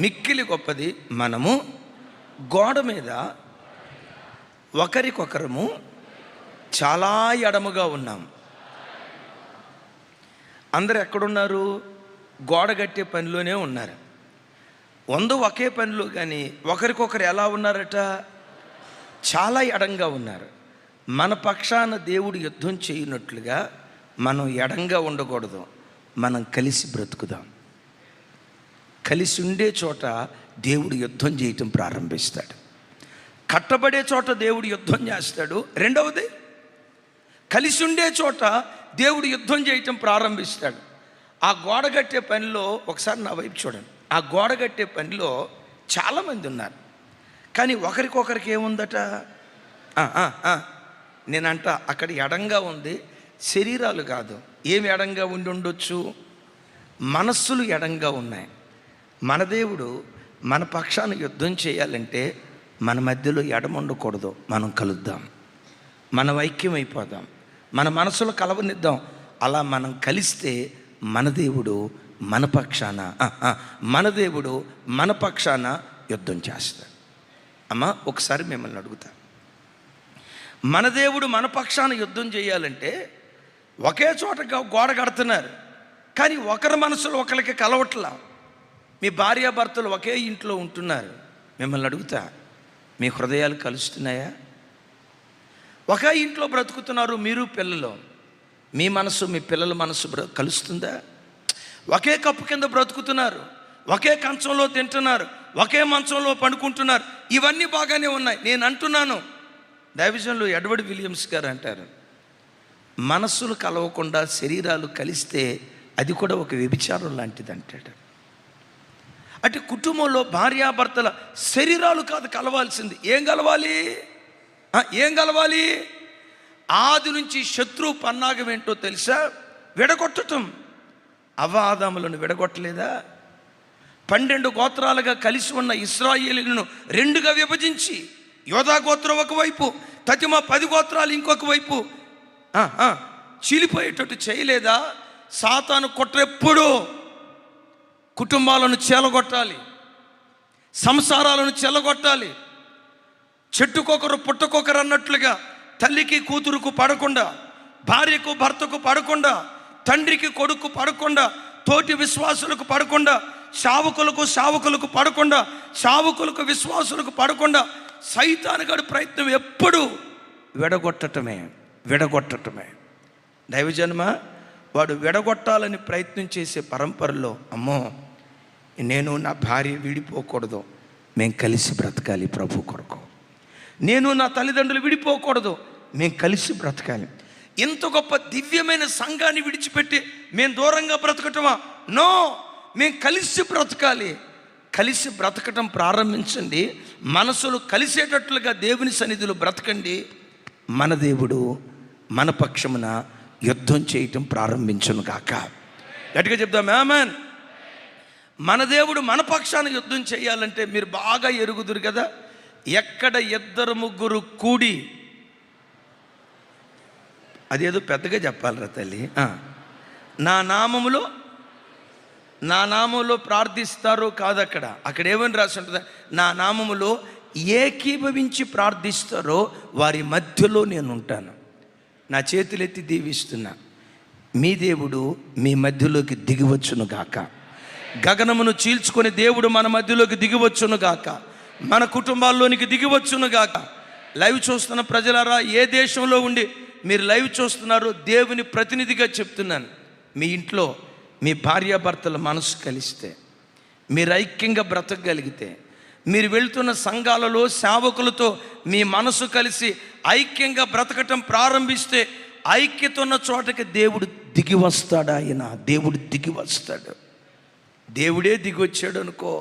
మిక్కిలి గొప్పది. మనము గోడ మీద ఒకరికొకరము చాలా ఎడముగా ఉన్నాం. అందరు ఎక్కడున్నారు? గోడ కట్టే పనిలోనే ఉన్నారు. ఒకే పనిలో, కానీ ఒకరికొకరు ఎలా ఉన్నారట? చాలా ఎడంగా ఉన్నారు. మన పక్షాన దేవుడు యుద్ధం చేయనట్లుగా మనం ఎడంగా ఉండకూడదు. మనం కలిసి బ్రతుకుదాం. కలిసి ఉండే చోట దేవుడు యుద్ధం చేయటం ప్రారంభిస్తాడు. కట్టబడే చోట దేవుడు యుద్ధం చేస్తాడు. రెండవది, కలిసి ఉండే చోట దేవుడు యుద్ధం చేయటం ప్రారంభిస్తాడు. ఆ గోడ కట్టే పనిలో ఒకసారి నా వైపు చూడండి. ఆ గోడ కట్టే పనిలో చాలామంది ఉన్నారు, కానీ ఒకరికొకరికి ఏముందట? నేనంట అక్కడ ఎడంగా ఉంది, శరీరాలు కాదు. ఏమి ఎడంగా ఉండి ఉండొచ్చు? మనస్సులు ఎడంగా ఉన్నాయి. మన దేవుడు మన పక్షాన యుద్ధం చేయాలంటే మన మధ్యలో ఎడమ ఉండకూడదు. మనం కలుద్దాం, మనం ఐక్యమైపోదాం, మన మనసులో కలవనిద్దాం. అలా మనం కలిస్తే మన దేవుడు మన పక్షాన మన దేవుడు మన పక్షాన యుద్ధం చేస్తాడు. అమ్మా, ఒకసారి మిమ్మల్ని అడుగుతా, మన దేవుడు మన పక్షాన యుద్ధం చేయాలంటే ఒకే చోట గోడ కడుతున్నారు, కానీ ఒకరి మనసులో ఒకరికి కలవట్లా. మీ భార్యాభర్తలు ఒకే ఇంట్లో ఉంటున్నారు. మిమ్మల్ని అడుగుతా, మీ హృదయాలు కలుస్తున్నాయా? ఒకే ఇంట్లో బ్రతుకుతున్నారు మీరు పిల్లలు. మీ మనసు మీ పిల్లల మనసు కలుస్తుందా? ఒకే కప్పు కింద బ్రతుకుతున్నారు, ఒకే కంచంలో తింటున్నారు, ఒకే మంచంలో పండుకుంటున్నారు. ఇవన్నీ బాగానే ఉన్నాయి. నేను అంటున్నాను, దైవజనులు ఎడ్వర్డ్ విలియమ్స్ గారు అంటారు, మనస్సులు కలవకుండా శరీరాలు కలిస్తే అది కూడా ఒక వ్యభిచారం లాంటిది అంటాడు. అంటే కుటుంబంలో భార్యాభర్తల శరీరాలు కాదు కలవాల్సింది. ఏం కలవాలి? ఆది నుంచి శత్రువు పన్నాగం ఏంటో తెలుసా? విడగొట్టటం. ఆదాములను విడగొట్టలేదా? 12 గోత్రాలుగా కలిసి ఉన్న ఇశ్రాయేలీయులను 2గా విభజించి, యోధా గోత్రం ఒకవైపు, తతిమ 10 గోత్రాలు ఇంకొక వైపు చీలిపోయేటట్టు చేయలేదా? సాతాను కుట్రెప్పుడు కుటుంబాలను చెలగొట్టాలి, సంసారాలను చెలగొట్టాలి. చెట్టుకొకరు పుట్టకొకరు అన్నట్లుగా తల్లికి కూతురుకు పడకుండా, భార్యకు భర్తకు పడకుండా, తండ్రికి కొడుకు పడకుండా, తోటి విశ్వాసులకు పడకుండా, శావకులకు పడకుండా, శావకులకు విశ్వాసులకు పడకుండా సైతానుగాడి ప్రయత్నం ఎప్పుడు విడగొట్టటమే. దైవజన్మ, వాడు విడగొట్టాలని ప్రయత్నం చేసే పరంపరలో, అమ్మో నేను నా భార్య విడిపోకూడదు, మేము కలిసి బ్రతకాలి ప్రభు కొరకు. నేను నా తల్లిదండ్రులు విడిపోకూడదు, మేము కలిసి బ్రతకాలి. ఇంత గొప్ప దివ్యమైన సంఘాన్ని విడిచిపెట్టి మేము దూరంగా బ్రతకటమా? నో, మేము కలిసి బ్రతకాలి. కలిసి బ్రతకటం ప్రారంభించండి. మనసులు కలిసేటట్లుగా దేవుని సన్నిధిలో బ్రతకండి. మన దేవుడు మన పక్షమున యుద్ధం చేయటం ప్రారంభించును గాక. గట్టిగా చెప్దాం ఆమేన్. మన దేవుడు మన పక్షాన యుద్ధం చేయాలంటే మీరు బాగా ఎరుగుదురు కదా, ఎక్కడ ఇద్దరు ముగ్గురు కూడి, అదేదో పెద్దగా చెప్పాలరా తల్లి, నా నామములో ప్రార్థిస్తారు కాదు, అక్కడ ఏమని రాసి ఉంటుంది, నా నామములో ఏకీభవించి ప్రార్థిస్తారో వారి మధ్యలో నేను ఉంటాను. నా చేతులెత్తి దీవిస్తున్నా, మీ దేవుడు మీ మధ్యలోకి దిగివచ్చును గాక. గగనమును చీల్చుకొని దేవుడు మన మధ్యలోకి దిగివచ్చును గాక, మన కుటుంబాల్లోనికి దిగివచ్చును గాక. లైవ్ చూస్తున్న ప్రజలారా, ఏ దేశంలో ఉండి మీరు లైవ్ చూస్తున్నారో దేవుని ప్రతినిధిగా చెప్తున్నాను. మీ ఇంట్లో మీ భార్యాభర్తల మనసు కలిస్తే, మీరు ఐక్యంగా బ్రతకగలిగితే, మీరు వెళ్తున్న సంఘాలలో సేవకులతో మీ మనసు కలిసి ఐక్యంగా బ్రతకటం ప్రారంభిస్తే, ఐక్యత ఉన్న చోటకి దేవుడు దిగి వస్తాడు. దేవుడు దిగి వస్తాడు. దేవుడే దిగి వచ్చాడు అనుకో.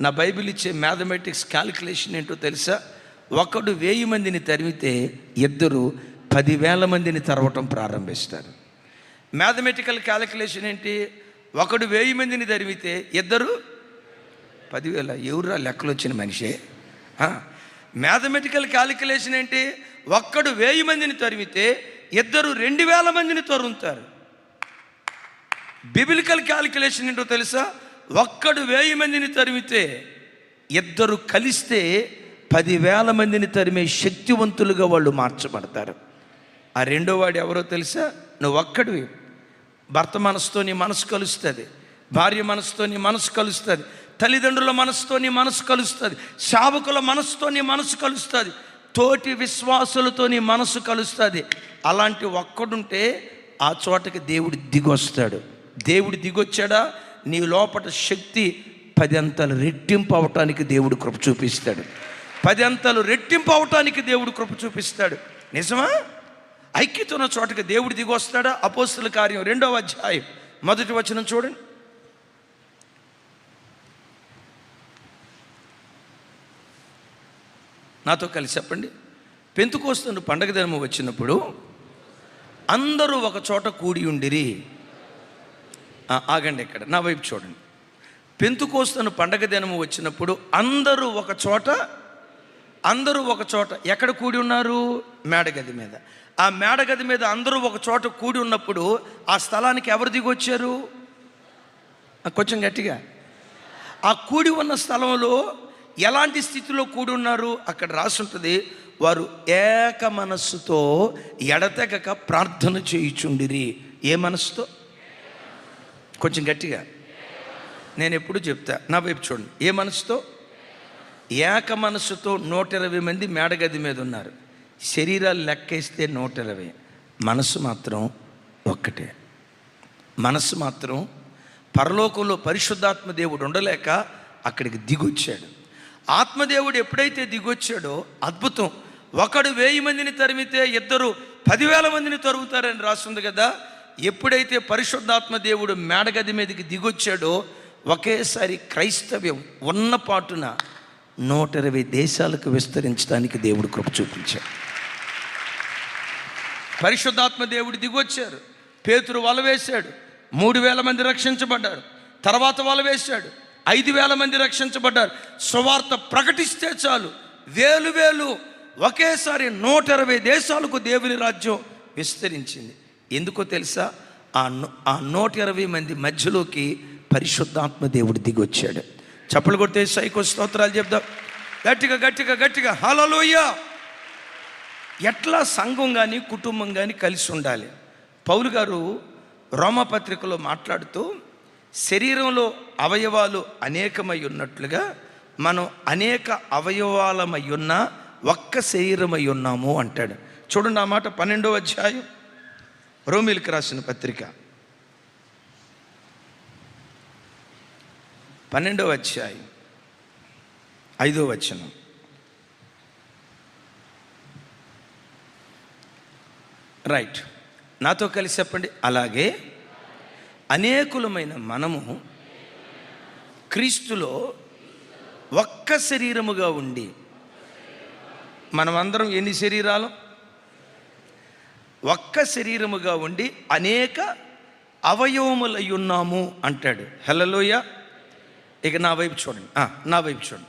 నా బైబిల్ ఇచ్చే మ్యాథమెటిక్స్ క్యాలిక్యులేషన్ ఏంటో తెలుసా? ఒకడు 1000 మందిని తరిమితే ఇద్దరు 10,000 మందిని తరవటం ప్రారంభిస్తారు. మ్యాథమెటికల్ క్యాలిక్యులేషన్ ఏంటి? ఒకడు 1000 మందిని తరిమితే ఇద్దరు 10,000. ఎవరురా లెక్కలు వచ్చిన మనిషే? మ్యాథమెటికల్ క్యాలిక్యులేషన్ ఏంటి? ఒక్కడు 1000 మందిని తరిమితే ఇద్దరు 2,000 మందిని తరుముతారు. బిబిలికల్ క్యాలిక్యులేషన్ ఏంటో తెలుసా? ఒక్కడు 1000 మందిని తరిమితే ఇద్దరు కలిస్తే 10,000 మందిని తరిమే శక్తివంతులుగా వాళ్ళు మార్చబడతారు. ఆ రెండో వాడు ఎవరో తెలుసా? నువ్వు ఒక్కడివి. భర్త మనసుతో నీ మనసు కలుస్తుంది, భార్య మనసుతో నీ మనసు కలుస్తుంది, తల్లిదండ్రుల మనసుతో నీ మనసు కలుస్తుంది, సేవకుల మనసుతో నీ మనసు కలుస్తుంది, తోటి విశ్వాసులతో నీ మనసు కలుస్తుంది. అలాంటి ఒక్కడుంటే ఆ చోటకి దేవుడు దిగొస్తాడు. దేవుడు దిగొచ్చాడా, నీ లోపల శక్తి 10 అంతలు రెట్టింపు అవటానికి దేవుడు కృప చూపిస్తాడు. 10 అంతలు రెట్టింపు అవటానికి దేవుడు కృప చూపిస్తాడు. నిజమా? ఐక్యత ఉన్న చోటకి దేవుడు దిగొస్తాడా? అపోస్తుల కార్యం 2వ అధ్యాయం 1వ వచనం చూడండి. నాతో కలిసి చెప్పండి. పెంతెకోస్తు పండగ దినము వచ్చినప్పుడు అందరూ ఒక చోట కూడి ఉండిరి. ఆగండి, ఇక్కడ నా వైపు చూడండి. పెంతెకోస్తు పండగ దినము వచ్చినప్పుడు అందరూ ఒక చోట ఎక్కడ కూడి ఉన్నారు? మేడగది మీద. ఆ మేడగది మీద అందరూ ఒక చోట కూడి ఉన్నప్పుడు ఆ స్థలానికి ఎవరు దిగొచ్చారు? కొంచెం గట్టిగా. ఆ కూడి ఉన్న స్థలంలో ఎలాంటి స్థితిలో కూడి ఉన్నారు? అక్కడ రాసి ఉంటుంది, వారు ఏక మనస్సుతో ఎడతెగక ప్రార్థన చేయుచుండిరి. ఏ మనస్సుతో? కొంచెం గట్టిగా. నేను ఎప్పుడు చెప్తా, నా వైపు చూడండి. ఏ మనస్సుతో? ఏక మనస్సుతో 120 మంది మేడగది మీద ఉన్నారు. శరీరాలు లెక్కేస్తే 120, మనసు మాత్రం ఒక్కటే. మనసు మాత్రం పరలోకంలో పరిశుద్ధాత్మ దేవుడు ఉండలేక అక్కడికి దిగొచ్చాడు. ఆత్మదేవుడు ఎప్పుడైతే దిగొచ్చాడో అద్భుతం. ఒకడు 1000 మందిని తరిమితే ఇద్దరు 10,000 మందిని తరుగుతారని రాస్తుంది కదా. ఎప్పుడైతే పరిశుద్ధాత్మ దేవుడు మేడగది మీదకి దిగొచ్చాడో ఒకేసారి క్రైస్తవ్యం ఉన్న పాటున 120 దేశాలకు విస్తరించడానికి దేవుడు కృప చూపించాడు. పరిశుద్ధాత్మ దేవుడు దిగొచ్చారు. పేతురు వల వేశాడు, 3,000 మంది రక్షించబడ్డారు. తర్వాత వల వేశాడు, 5,000 మంది రక్షించబడ్డారు. సువార్త ప్రకటిస్తే చాలు వేలు ఒకేసారి 120 దేశాలకు దేవుని రాజ్యం విస్తరించింది. ఎందుకో తెలుసా? ఆ 120 మంది మధ్యలోకి పరిశుద్ధాత్మ దేవుడు దిగొచ్చాడు. చప్పలు కొడితే సైకో స్తోత్రాలు చెప్దాం. గట్టిగా హల్లెలూయా. ఎట్లా సంఘం కానీ కుటుంబం కానీ కలిసి ఉండాలి? పౌలు గారు రోమాపత్రికలో మాట్లాడుతూ శరీరంలో అవయవాలు అనేకమై ఉన్నట్లుగా మనం అనేక అవయవాలమై ఉన్న ఒక్క శరీరమై ఉన్నాము అంటాడు. చూడండి ఆ మాట 12వ అధ్యాయం రోమీయులకు రాసిన పత్రిక 12వ అధ్యాయం 5వ వచనం. రైట్, నాతో కలిసి చెప్పండి. అలాగే అనేకులమైన మనము క్రీస్తులో ఒక్క శరీరముగా ఉండి, మనమందరం ఎన్ని శరీరాలు? ఒక్క శరీరముగా ఉండి అనేక అవయవములై ఉన్నాము అంటాడు. హల్లెలూయా. ఇక నా వైపు చూడండి.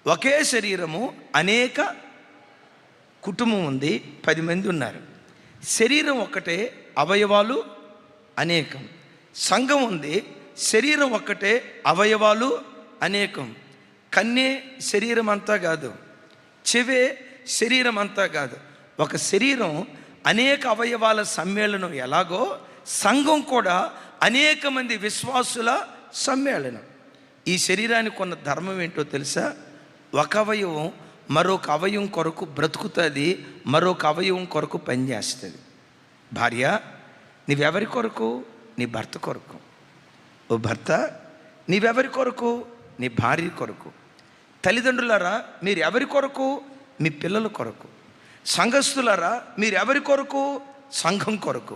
ఒకే శరీరము, అనేక కుటుంబం ఉంది, 10 మంది ఉన్నారు. శరీరం ఒకటే, అవయవాలు అనేకం. సంఘం ఉంది, శరీరం ఒక్కటే, అవయవాలు అనేకం. కన్నే శరీరం అంతా కాదు, చెవే శరీరం అంతా కాదు. ఒక శరీరం అనేక అవయవాల సమ్మేళనం ఎలాగో సంఘం కూడా అనేక మంది విశ్వాసుల సమ్మేళనం. ఈ శరీరానికి ఉన్న ధర్మం ఏంటో తెలుసా? ఒక అవయవం మరొక అవయవం కొరకు బ్రతుకుతుంది, మరొక అవయవం కొరకు పనిచేస్తుంది. భార్య, నీవెవరి కొరకు? నీ భర్త కొరకు. ఓ భర్త, నీవెవరి కొరకు? నీ భార్య కొరకు. తల్లిదండ్రులారా, మీరు ఎవరి కొరకు? మీ పిల్లల కొరకు. సంఘస్థులారా, మీరు ఎవరి కొరకు? సంఘం కొరకు.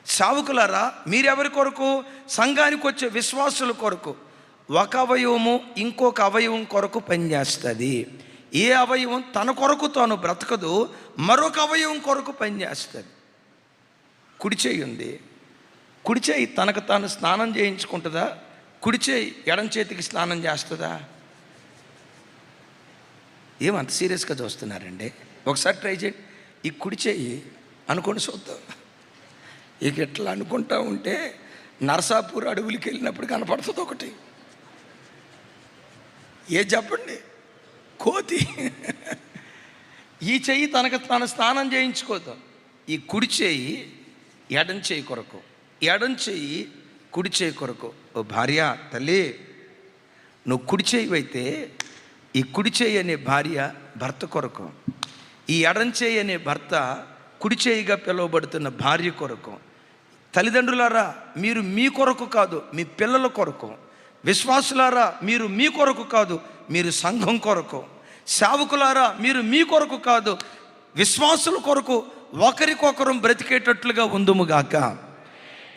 సేవకులారా, మీరెవరి కొరకు? సంఘానికి వచ్చే విశ్వాసుల కొరకు. ఒక అవయవము ఇంకొక అవయవం కొరకు పనిచేస్తుంది. ఏ అవయవం తన కొరకు తాను బ్రతకదు, మరొక అవయవం కొరకు పనిచేస్తుంది. కుడి చేయి ఉంది, కుడి చేయి తనకు తాను స్నానం చేయించుకుంటుందా? కుడి చేయి ఎడం చేతికి స్నానం చేస్తుందా? ఏమంత సీరియస్గా చూస్తున్నారండి? ఒకసారి ట్రై చేయండి. ఈ కుడి చేయి అనుకోండి, చూద్దాం. ఇక ఎట్లా అనుకుంటా ఉంటే నరసాపూర్ అడవులకి వెళ్ళినప్పుడు కనపడుతుంది ఒకటి. ఏ చెప్పండి? కోతి. ఈ చెయ్యి తనకు తాను స్నానం చేయించుకోదు. ఈ కుడి చేయి ఎడం చేయి కొరకు, ఎడం చెయ్యి కుడి చేయి కొరకు. ఓ భార్య, తల్లి, నువ్వు కుడి చేయి అయితే ఈ కుడి చేయి అనే భార్య భర్త కొరకు, ఈ ఎడం చేయి అనే భర్త కుడి చేయిగా పిలువబడుతున్న భార్య కొరకు. తల్లిదండ్రులారా, మీరు మీ కొరకు కాదు, మీ పిల్లల కొరకు. విశ్వాసులారా, మీరు మీ కొరకు కాదు, మీరు సంఘం కొరకు. సేవకులారా, మీరు మీ కొరకు కాదు, విశ్వాసుల కొరకు ఒకరికొకరు బ్రతికేటట్లుగా ఉందుముగాక.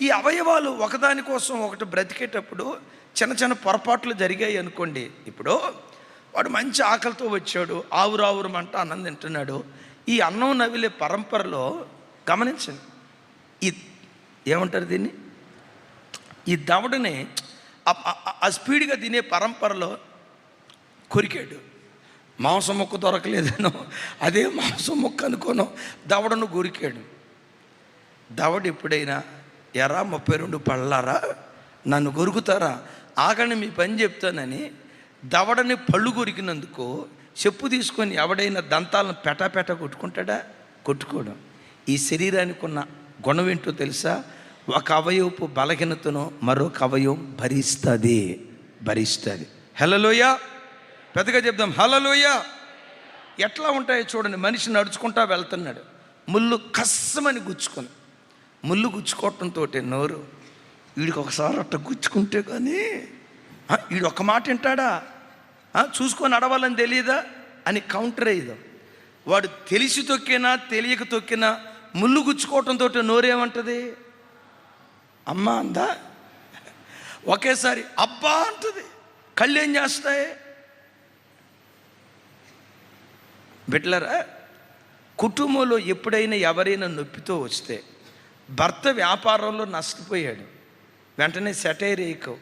ఈ అవయవాలు ఒకదాని కోసం ఒకటి బ్రతికేటప్పుడు చిన్న చిన్న పొరపాట్లు జరిగాయి అనుకోండి. ఇప్పుడు వాడు మంచి ఆకలితో వచ్చాడు, ఆవురావురమంట అన్నం తింటున్నాడు. ఈ అన్నం నవిలే పరంపరలో గమనించండి, ఈ ఏమంటారు దీన్ని, ఈ దవడని ఆ స్పీడ్గా తినే పరంపరలో కొరికాడు. మాంసం ముక్క దొరకలేదనో, అదే మాంసం ముక్క అనుకోనో దవడను కొరికాడు. దవడ ఎప్పుడైనా, ఎరా 32 పళ్ళారా, నన్ను కొరుకుతారా, ఆగని మీ పని చెప్తానని దవడని పళ్ళు కొరికినందుకు చెప్పు తీసుకొని ఎవడైనా దంతాలను పెటాపెట కొట్టుకుంటాడా? కొట్టుకోవడం. ఈ శరీరానికి ఉన్న గుణం ఏంటో తెలుసా? ఒక అవయవపు బలహీనతను మరొక అవయవం భరిస్తుంది. హల్లెలూయ. పెద్దగా చెప్దాం, హల్లెలూయ. ఎట్లా ఉంటాయో చూడండి. మనిషి నడుచుకుంటా వెళ్తున్నాడు, ముళ్ళు కస్సమని గుచ్చుకొని, ముళ్ళు గుచ్చుకోవటంతో నోరు, వీడికి ఒకసారి అట్ట గుచ్చుకుంటే కానీ వీడు ఒక మాట వింటాడా? చూసుకొని నడవాలని తెలియదా అని కౌంటర్ అయ్యేది. వాడు తెలిసి తొక్కినా తెలియక తొక్కినా ముళ్ళు గుచ్చుకోవటంతో నోరేమంటుంది? అమ్మ అందా, ఒకేసారి అబ్బా అంటుంది. కళ్ళు ఏం చేస్తాయి? బిడ్డలారా, కుటుంబంలో ఎప్పుడైనా ఎవరైనా నొప్పితో వస్తే, భర్త వ్యాపారంలో నష్టపోయాడు, వెంటనే సెటైర్ వేయకు.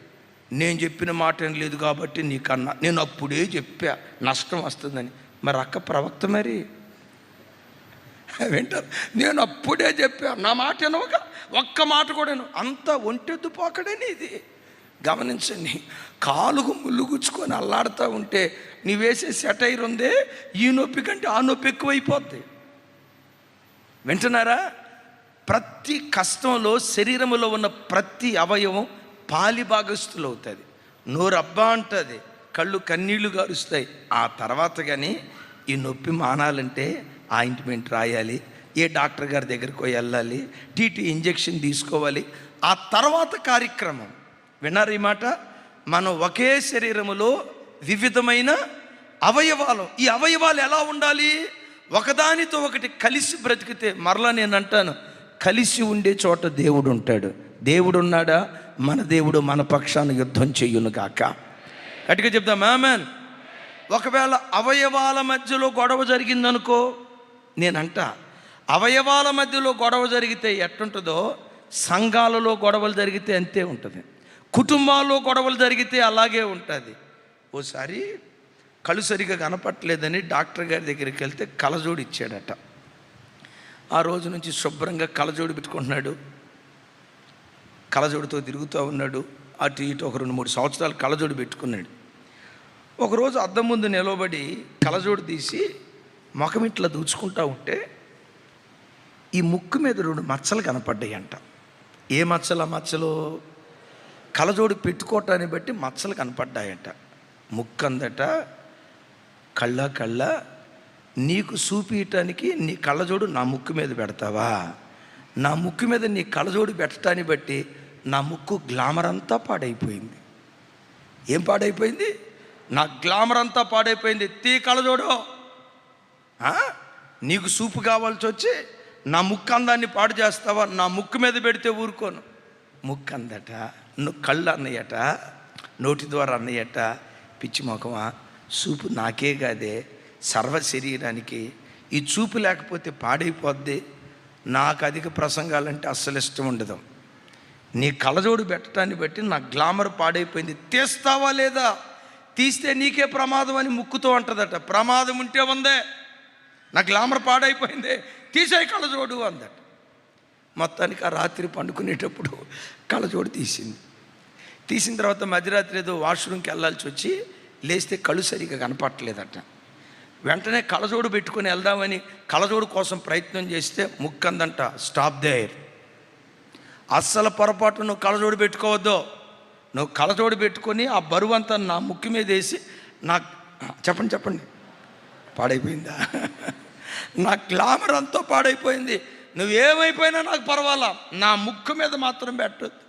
నేను చెప్పిన మాట ఏం లేదు కాబట్టి నీకన్నా, నేను అప్పుడే చెప్పా నష్టం వస్తుందని. మరి అక్క ప్రవక్త మరి వింటారు. నేను అప్పుడే చెప్పా, నా మాట వినవుగా, ఒక్క మాట కూడా అంత ఒంటెద్దు పోకడని ఇది. గమనించండి, కాలుకు ముళ్ళు గుచ్చుకొని అల్లాడుతూ ఉంటే నీ వేసే సెటైర్ ఉందే, ఈ నొప్పి కంటే ఆ నొప్పి ఎక్కువైపోద్ది. వింటున్నారా? ప్రతి కష్టంలో శరీరంలో ఉన్న ప్రతి అవయవం పాలిభాగస్తులు అవుతుంది. నోరు అబ్బా అంటుంది, కళ్ళు కన్నీళ్లు గారుస్తాయి. ఆ తర్వాత కానీ ఈ నొప్పి మానాలంటే ఆయింట్మెంట్ రాయాలి, ఏ డాక్టర్ గారి దగ్గరికి పోయి వెళ్ళాలి, టీటీ ఇంజెక్షన్ తీసుకోవాలి. ఆ తర్వాత కార్యక్రమం. విన్నారు ఈ మాట? మనం ఒకే శరీరములో వివిధమైన అవయవాలు. ఈ అవయవాలు ఎలా ఉండాలి? ఒకదానితో ఒకటి కలిసి బ్రతికితే. మరలా నేను అంటాను, కలిసి ఉండే చోట దేవుడు ఉంటాడు. దేవుడు ఉన్నాడా? మన దేవుడు మన పక్షాన యుద్ధం చెయ్యును గాక. గట్టిగా చెప్దాం ఆమేన్. ఒకవేళ అవయవాల మధ్యలో గొడవ జరిగిందనుకో, నేనంట అవయవాల మధ్యలో గొడవ జరిగితే ఎట్టుంటుందో సంఘాలలో గొడవలు జరిగితే అంతే ఉంటుంది. కుటుంబాల్లో గొడవలు జరిగితే అలాగే ఉంటుంది. ఓసారి కళ్ళు సరిగా కనపట్లేదని డాక్టర్ గారి దగ్గరికి వెళ్తే కళ్ళజోడు ఇచ్చాడట. ఆ రోజు నుంచి శుభ్రంగా కళ్ళజోడు పెట్టుకుంటున్నాడు, కళ్ళజోడుతో తిరుగుతూ ఉన్నాడు. అటు ఇటు ఒక 2-3 సంవత్సరాలు కళ్ళజోడు పెట్టుకున్నాడు. ఒకరోజు అద్దం ముందు నిలబడి కళ్ళజోడు తీసి ముఖం ఇట్లా దూచుకుంటూ ఉంటే ఈ ముక్కు మీద 2 మచ్చలు కనపడ్డాయి అంట. ఏ మచ్చలు? ఆ మచ్చలు కళ్ళజోడు పెట్టుకోవటాన్ని బట్టి మచ్చలు కనపడ్డాయంట. ముక్కు అందట, కళ్ళ నీకు చూపించటానికి నీ కళ్ళజోడు నా ముక్కు మీద పెడతావా? నా ముక్కు మీద నీ కళ్ళజోడు పెట్టడాన్ని బట్టి నా ముక్కు గ్లామర్ అంతా పాడైపోయింది. ఏం పాడైపోయింది? నా గ్లామర్ అంతా పాడైపోయింది. తీ కళ్ళజోడు. నీకు సూపు కావాల్సి వచ్చి నా ముక్కు అందాన్ని పాడు చేస్తావా? నా ముక్కు మీద పెడితే ఊరుకోను. ముక్కు అందట, కళ్ళు అన్నయ్యట, నోటి ద్వారా అన్నయ్యట. పిచ్చి మొఖమా, చూపు నాకే కాదే సర్వ శరీరానికి. ఈ చూపు లేకపోతే పాడైపోద్ది. నాకు అధిక ప్రసంగాలంటే అస్సలు ఇష్టం ఉండదు. నీ కళ్ళజోడు పెట్టడాన్ని బట్టి నా గ్లామర్ పాడైపోయింది. తీస్తావా లేదా? తీస్తే నీకే ప్రమాదం అని ముక్కుతో అంటదట. ప్రమాదం ఉంటే ఉందే, నా గ్లామర్ పాడైపోయింది, తీసే కళ్ళజోడు అందట. మొత్తానికి ఆ రాత్రి పండుకునేటప్పుడు కళ్ళజోడు తీసిన తర్వాత మధ్యరాత్రి ఏదో వాష్రూమ్కి వెళ్ళాల్సి వచ్చి లేస్తే కళ్ళు సరిగా కనపట్టలేదట. వెంటనే కళ్ళజోడు పెట్టుకొని వెళ్దామని కళ్ళజోడు కోసం ప్రయత్నం చేస్తే ముక్కందంట, స్టాప్ దేర్. అస్సలు పొరపాటు నువ్వు కళ్ళజోడు పెట్టుకోవద్దు. నువ్వు కళ్ళజోడు పెట్టుకొని ఆ బరువు అంతా నా ముక్కు మీద వేసి నాకు చెప్పండి పాడైపోయిందా? నా గ్లామర్ అంతా పాడైపోయింది. నువ్వేమైపోయినా నాకు పర్వాలా, నా ముక్కు మీద మాత్రం పెట్టొద్దు.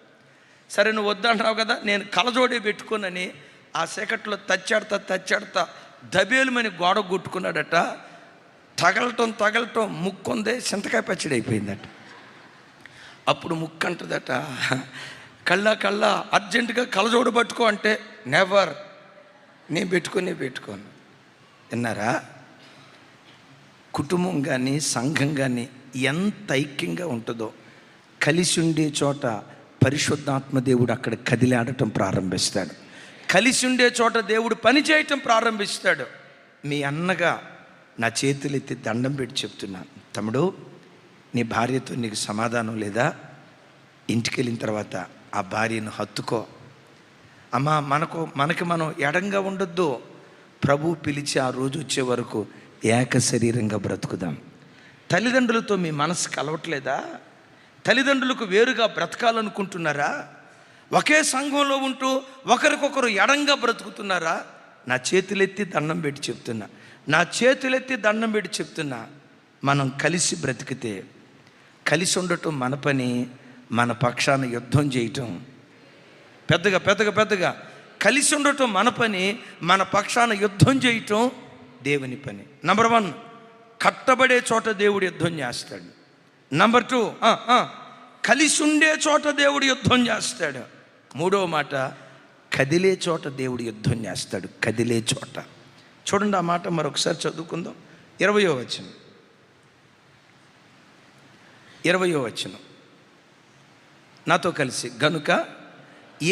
సరే నువ్వు వద్దంటున్నావు కదా, నేను కళ్ళజోడే పెట్టుకోనని ఆ సెకట్లో తచ్చాడతా దబేలుమని గోడ కొట్టుకున్నాడట. తగలటం ముక్కుందే చింతకాయ పచ్చడి అయిపోయిందట. అప్పుడు ముక్కు అంటదట, కళ్ళ అర్జెంటుగా కళ్ళజోడు పట్టుకో అంటే నెవర్, నేను పెట్టుకోను. విన్నారా? కుటుంబం కానీ సంఘం కానీ ఎంత ఐక్యంగా ఉంటుందో, కలిసి ఉండే చోట పరిశుద్ధాత్మ దేవుడు అక్కడ కదిలాడటం ప్రారంభిస్తాడు. కలిసి ఉండే చోట దేవుడు పని చేయటం ప్రారంభిస్తాడు. మీ అన్నగా నా చేతులెత్తి దండం పెట్టి చెప్తున్నాను, తమ్ముడు, నీ భార్యతో నీకు సమాధానం లేదా? ఇంటికి వెళ్ళిన తర్వాత ఆ భార్యను హత్తుకో. అమ్మా, మనకి మనం ఎడంగా ఉండొద్దు. ప్రభు పిలిచి ఆ రోజు వచ్చే వరకు ఏక శరీరంగా బ్రతుకుదాం. తల్లిదండ్రులతో మీ మనసు కలవట్లేదా? తల్లిదండ్రులకు వేరుగా బ్రతకాలనుకుంటున్నారా? ఒకే సంఘంలో ఉంటూ ఒకరికొకరు ఎడంగా బ్రతుకుతున్నారా? నా చేతులెత్తి దండం పెట్టి చెప్తున్నా, మనం కలిసి బ్రతికితే, కలిసి ఉండటం మన పని, మన పక్షాన యుద్ధం చేయటం పెద్దగా కలిసి ఉండటం మన పని, మన పక్షాన యుద్ధం చేయటం దేవుని పని. నంబర్ 1, కట్టబడే చోట దేవుడు యుద్ధం చేస్తాడు. నంబర్ 2, కలిసి ఉండే చోట దేవుడు యుద్ధం చేస్తాడు. 3వ మాట, కదిలే చోట దేవుడు యుద్ధం చేస్తాడు. కదిలే చోట. చూడండి ఆ మాట మరొకసారి చదువుకుందాం. 20వ వచనం నాతో కలిసి, గనుక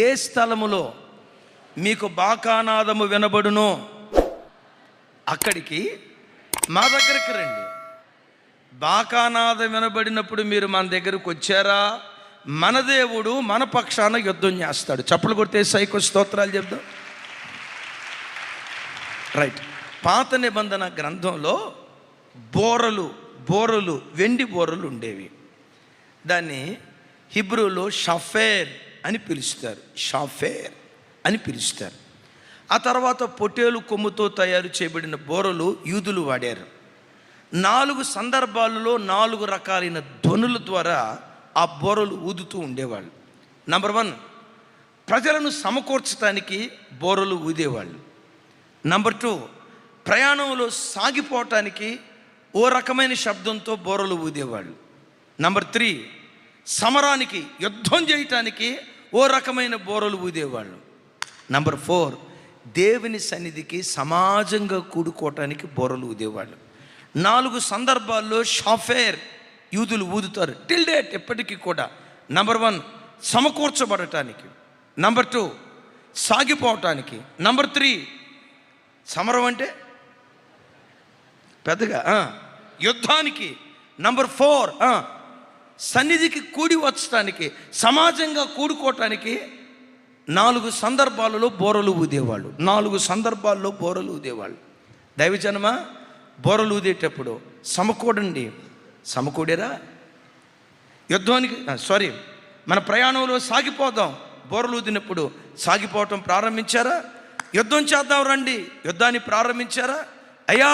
ఏ స్థలములో మీకు బాకానాదము వినబడునో అక్కడికి మా దగ్గరికి రండి. బాకానాదం వినబడినప్పుడు మీరు మన దగ్గరకు వచ్చారా, మన దేవుడు మన పక్షాన యుద్ధం చేస్తాడు. చప్పలు కొడితే సైకో స్తోత్రాలు చెప్దాం. రైట్. పాత నిబంధన గ్రంథంలో బోరలు వెండి బోరలు ఉండేవి. దాన్ని హిబ్రూలో షఫేర్ అని పిలుస్తారు. ఆ తర్వాత పొట్టేలు కొమ్ముతో తయారు చేయబడిన బోరలు యూదులు వాడారు. 4 సందర్భాలలో 4 రకాలైన ధ్వనుల ద్వారా ఆ బోరలు ఊదుతూ ఉండేవాళ్ళు. నంబర్ 1, ప్రజలను సమకూర్చడానికి బోరలు ఊదేవాళ్ళు. నంబర్ 2, ప్రయాణంలో సాగిపోవటానికి ఓ రకమైన శబ్దంతో బోరలు ఊదేవాళ్ళు. నంబర్ 3, సమరానికి యుద్ధం చేయటానికి ఓ రకమైన బోరలు ఊదేవాళ్ళు. నంబర్ 4, దేవుని సన్నిధికి సమాజంగా కూడుకోవటానికి బోరలు ఊదేవాళ్ళు. 4 సందర్భాల్లో షాఫేర్ యూదులు ఊదుతారు టిల్ డేట్, ఎప్పటికీ కూడా. నంబర్ 1, సమకూర్చబడటానికి. నంబర్ 2, సాగిపోవటానికి. నంబర్ 3, సమరం అంటే పెద్దగా యుద్ధానికి. నంబర్ 4, సన్నిధికి కూడి వచ్చటానికి, సమాజంగా కూడుకోవటానికి 4 సందర్భాలలో బోరలు ఊదేవాళ్ళు. 4 సందర్భాల్లో బోరలు ఊదేవాళ్ళు. దైవజనమా, బోరలు ఊదేటప్పుడు సమకూడండి. సమకూడేరా? యుద్ధానికి మన ప్రయాణంలో సాగిపోదాం. బోరలు ఊదినప్పుడు సాగిపోవటం ప్రారంభించారా? యుద్ధం చేద్దాం రండి, యుద్ధాన్ని ప్రారంభించారా? అయ్యా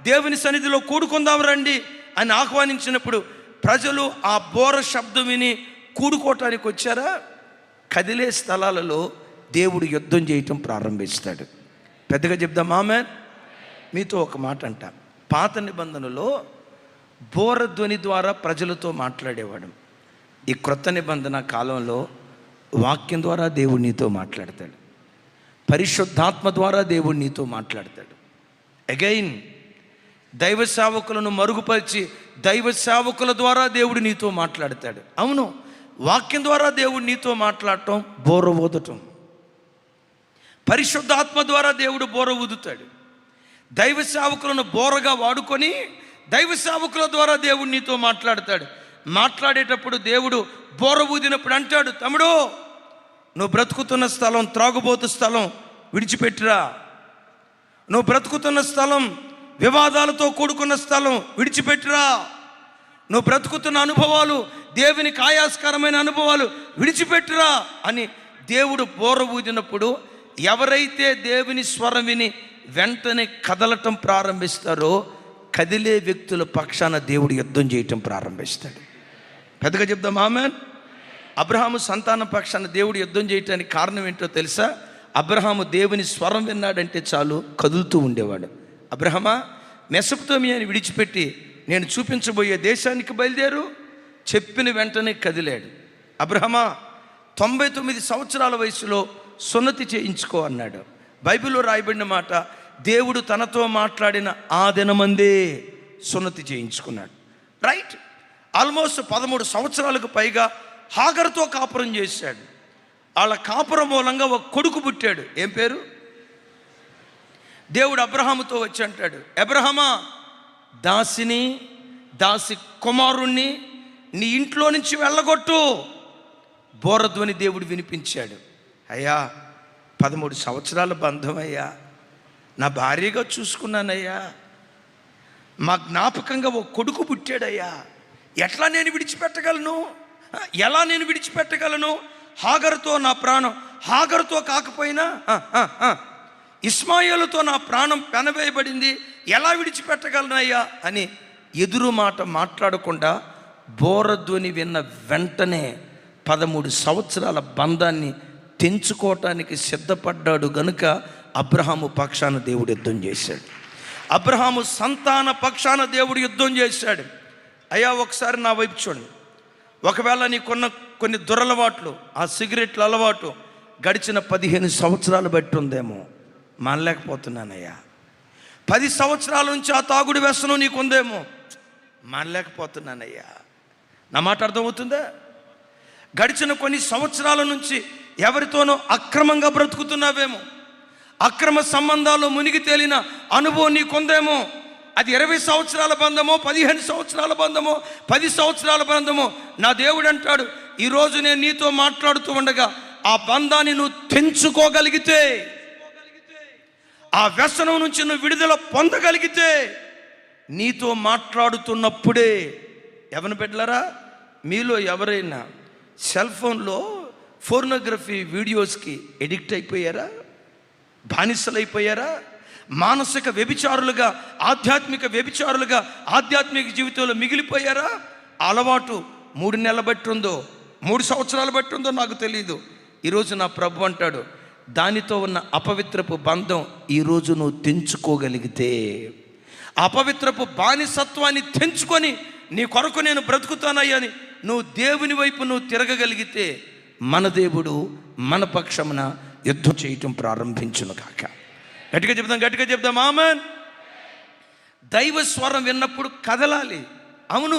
దేవుని సన్నిధిలో కూడుకుందాం రండి అని ఆహ్వానించినప్పుడు ప్రజలు ఆ బోర శబ్దం విని కూడుకోవటానికి వచ్చారా? కదిలే స్థలాలలో దేవుడు యుద్ధం చేయటం ప్రారంభిస్తాడు. పెద్దగా చెప్దాం ఆమేన్. మీతో ఒక మాట అంట. పాత నిబంధనలో బోర ధ్వని ద్వారా ప్రజలతో మాట్లాడేవాడు. ఈ క్రొత్త నిబంధన కాలంలో వాక్యం ద్వారా దేవుడు నీతో మాట్లాడతాడు. పరిశుద్ధాత్మ ద్వారా దేవుడు నీతో మాట్లాడతాడు. అగైన్ దైవ సేవకులను మరుగుపరిచి దైవ సేవకుల ద్వారా దేవుడు నీతో మాట్లాడతాడు. అవును, వాక్యం ద్వారా దేవుడు నీతో మాట్లాడటం బోర ఊదటం. పరిశుద్ధాత్మ ద్వారా దేవుడు బోర ఊదుతాడు. దైవ సేవకులను బోరగా వాడుకొని దైవ సేవకుల ద్వారా దేవుడు నీతో మాట్లాడతాడు. మాట్లాడేటప్పుడు దేవుడు బోర ఊదినప్పుడు అంటాడు, తమ్ముడు నువ్వు బ్రతుకుతున్న స్థలం త్రాగుబోతు స్థలం విడిచిపెట్టిరా. నువ్వు బ్రతుకుతున్న స్థలం వివాదాలతో కూడుకున్న స్థలం విడిచిపెట్టిరా. నువ్వు బ్రతుకుతున్న అనుభవాలు దేవునికి ఆయాస్కరమైన అనుభవాలు విడిచిపెట్టిరా అని దేవుడు బోర ఊదినప్పుడు ఎవరైతే దేవుని స్వరం విని వెంటనే కదలటం ప్రారంభిస్తారో కదిలే వ్యక్తుల పక్షాన దేవుడు యుద్ధం చేయటం ప్రారంభిస్తాడు. పెద్దగా చెప్దాం ఆమేన్. అబ్రహాము సంతానం పక్షాన దేవుడు యుద్ధం చేయటానికి కారణం ఏంటో తెలుసా? అబ్రహాము దేవుని స్వరం విన్నాడంటే చాలు కదులుతూ ఉండేవాడు. అబ్రహమా, మెసొపొతామియాని విడిచిపెట్టి నేను చూపించబోయే దేశానికి బయలుదేరు. చెప్పిన వెంటనే కదిలాడు. అబ్రహమా, 99 సంవత్సరాల వయసులో సున్నతి చేయించుకో అన్నాడు. బైబిల్లో రాయబడిన మాట, దేవుడు తనతో మాట్లాడిన ఆ దినమందే సున్నతి చేయించుకున్నాడు. రైట్. ఆల్మోస్ట్ 13 సంవత్సరాలకు పైగా హాగరుతో కాపురం చేశాడు. వాళ్ళ కాపురం మూలంగా ఒక కొడుకు పుట్టాడు. ఏం పేరు? దేవుడు అబ్రహాముతో వచ్చి అంటాడు, అబ్రహమా, దాసి కుమారుణ్ణి నీ ఇంట్లో నుంచి వెళ్ళగొట్టు. బోరధ్వని దేవుడు వినిపించాడు. అయ్యా 13 సంవత్సరాల బంధం అయ్యా, నా భార్యగా చూసుకున్నానయ్యా, మా జ్ఞాపకంగా ఒక కొడుకు పుట్టాడయ్యా, ఎట్లా నేను విడిచిపెట్టగలను? ఎలా నేను విడిచిపెట్టగలను? హాగరుతో నా ప్రాణం, హాగరుతో కాకపోయినా ఇస్మాయిలుతో నా ప్రాణం పెనవేయబడింది, ఎలా విడిచిపెట్టగలనయ్యా అని ఎదురు మాట మాట్లాడకుండా బోరధ్వని విన్న వెంటనే 13 సంవత్సరాల బంధాన్ని తెంచుకోవటానికి సిద్ధపడ్డాడు. గనుక అబ్రహాము పక్షాన దేవుడు యుద్ధం చేశాడు. అబ్రహాము సంతాన పక్షాన దేవుడు యుద్ధం చేశాడు. అయ్యా ఒకసారి నా వైపు చూడండి. ఒకవేళ నీకున్న కొన్ని దురలవాట్లు, ఆ సిగరెట్ల అలవాటు గడిచిన 15 సంవత్సరాలు బట్టి ఉందేమో, మానలేకపోతున్నానయ్యా. 10 సంవత్సరాల నుంచి ఆ తాగుడు వ్యసనం నీకుందేమో, మానలేకపోతున్నానయ్యా. నా మాట అర్థమవుతుందా? గడిచిన కొన్ని సంవత్సరాల నుంచి ఎవరితోనో అక్రమంగా బ్రతుకుతున్నావేమో, అక్రమ సంబంధాల్లో మునిగి తేలిన అనుభవం నీకుందేమో. అది 20 సంవత్సరాల బంధమో, 15 సంవత్సరాల బంధమో, 10 సంవత్సరాల బంధమో, నా దేవుడు అంటాడు, ఈరోజు నేను నీతో మాట్లాడుతూ ఉండగా ఆ బంధాన్ని నువ్వు తెంచుకోగలిగితే, ఆ వ్యసనం నుంచి నువ్వు విడుదల పొందగలిగితే, నీతో మాట్లాడుతున్నప్పుడే ఎవరిని పెట్టలేరా? మీలో ఎవరైనా సెల్ ఫోన్లో ఫోర్నోగ్రఫీ వీడియోస్కి ఎడిక్ట్ అయిపోయారా? బానిసలైపోయారా? మానసిక వ్యభిచారులుగా, ఆధ్యాత్మిక వ్యభిచారులుగా ఆధ్యాత్మిక జీవితంలో మిగిలిపోయారా? అలవాటు 3 నెలల బట్టి ఉందో, 3 సంవత్సరాలు బట్టి ఉందో నాకు తెలియదు. ఈరోజు నా ప్రభు అంటాడు, దానితో ఉన్న అపవిత్రపు బంధం ఈరోజు నువ్వు తెంచుకోగలిగితే, అపవిత్రపు బానిసత్వాన్ని తెంచుకొని నీ కొరకు నేను బ్రతుకుతానయ్యని నువ్వు దేవుని వైపు నువ్వు తిరగగలిగితే, మన దేవుడు మన పక్షమున యుద్ధం చేయటం ప్రారంభించును కాక. గట్టిగా చెప్దాం ఆమేన్. దైవ స్వరం విన్నప్పుడు కదలాలి. అవును,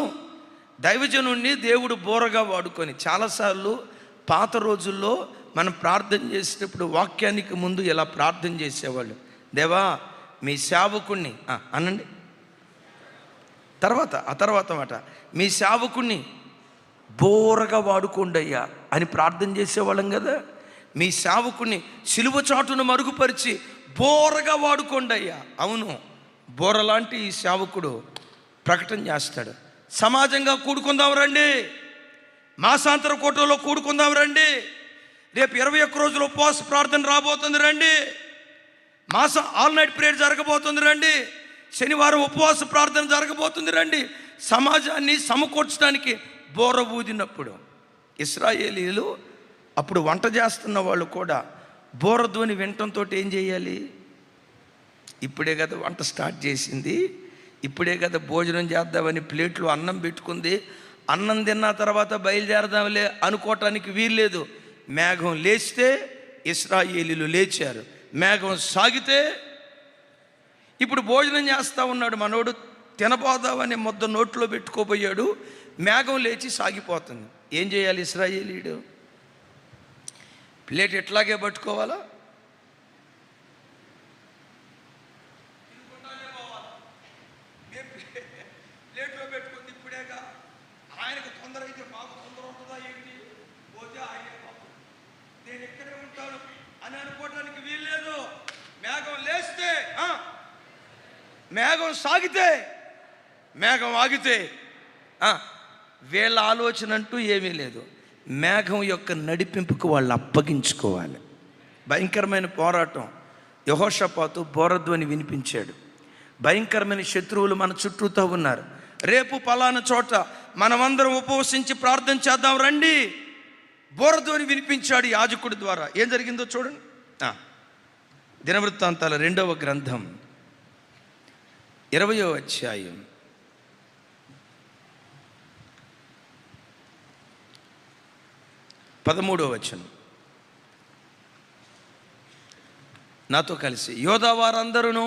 దైవజనుణ్ణి దేవుడు బోరగా వాడుకొని చాలాసార్లు పాత రోజుల్లో మనం ప్రార్థన చేసేటప్పుడు వాక్యానికి ముందు ఇలా ప్రార్థన చేసేవాళ్ళు, దేవా మీ సేవకుణ్ణి అనండి. ఆ తర్వాత మాట, మీ సేవకుణ్ణి బోరగా వాడుకోండి అయ్యా అని ప్రార్థన చేసేవాళ్ళం కదా. మీ సేవకుణ్ణి సిలువ చాటును మరుగుపరిచి బోరగా వాడుకోండి అయ్యా. అవును, బోర లాంటి ఈ సేవకుడు ప్రకటన చేస్తాడు, సమాజంగా కూడుకుందాం రండి, మాసాంతర కోటలో కూడుకుందాం రండి, రేపు 21 రోజుల ఉపవాస ప్రార్థన రాబోతుంది రండి, ఆల్ నైట్ ప్రేయర్ జరగబోతుంది రండి, శనివారం ఉపవాస ప్రార్థన జరగబోతుంది రండి. సమాజాన్ని సమకూర్చడానికి బోర ఊదినప్పుడు ఇశ్రాయేలీలు అప్పుడు వంట చేస్తున్న వాళ్ళు కూడా బోరధ్వని వినటంతో ఏం చేయాలి? ఇప్పుడే కదా వంట స్టార్ట్ చేసింది, ఇప్పుడే కదా భోజనం చేద్దామని ప్లేట్లో అన్నం పెట్టుకుంది, అన్నం తిన్న తర్వాత బయలుదేరదాంలే అనుకోవటానికి వీల్లేదు. మేఘం లేస్తే ఇశ్రాయేలీలు లేచారు, మేఘం సాగితే ఇప్పుడు భోజనం చేస్తూ ఉన్నాడు మనోడు, తినబోదామని ముద్ద నోట్లో పెట్టుకోబోయాడు, మేఘం లేచి సాగిపోతుంది. ఏం చేయాలి ఇశ్రాయేలీయుడు? ప్లేట్ ఎట్లాగే పట్టుకోవాలా? ప్లేట్లో పెట్టుకుంది ఇప్పుడేగా, ఆయనకు తొందర అయితే మాకు తొందర ఉంటుందా ఏంటి? పోతే ఆయన నేను ఇక్కడే ఉంటాను అని అనుకోవటానికి వీల్లేదు. మేఘం లేస్తే, మేఘం సాగితే, మేఘం ఆగితే వీళ్ళ ఆలోచన అంటూ ఏమీ లేదు. మేఘం యొక్క నడిపింపుకు వాళ్ళు అప్పగించుకోవాలి. భయంకరమైన పోరాటం. యెహోషాపాతు బోరధ్వని వినిపించాడు. భయంకరమైన శత్రువులు మన చుట్టూతో ఉన్నారు. రేపు పలానా చోట మనమందరం ఉపవసించి ప్రార్థన చేద్దాం రండి. బోరధ్వని వినిపించాడు యాజకుడి ద్వారా. ఏం జరిగిందో చూడండి. దినవృత్తాంతాల 2వ గ్రంథం 20వ అధ్యాయం 13వ వచనం. నాతో కలిసి, యోధా వారందరూ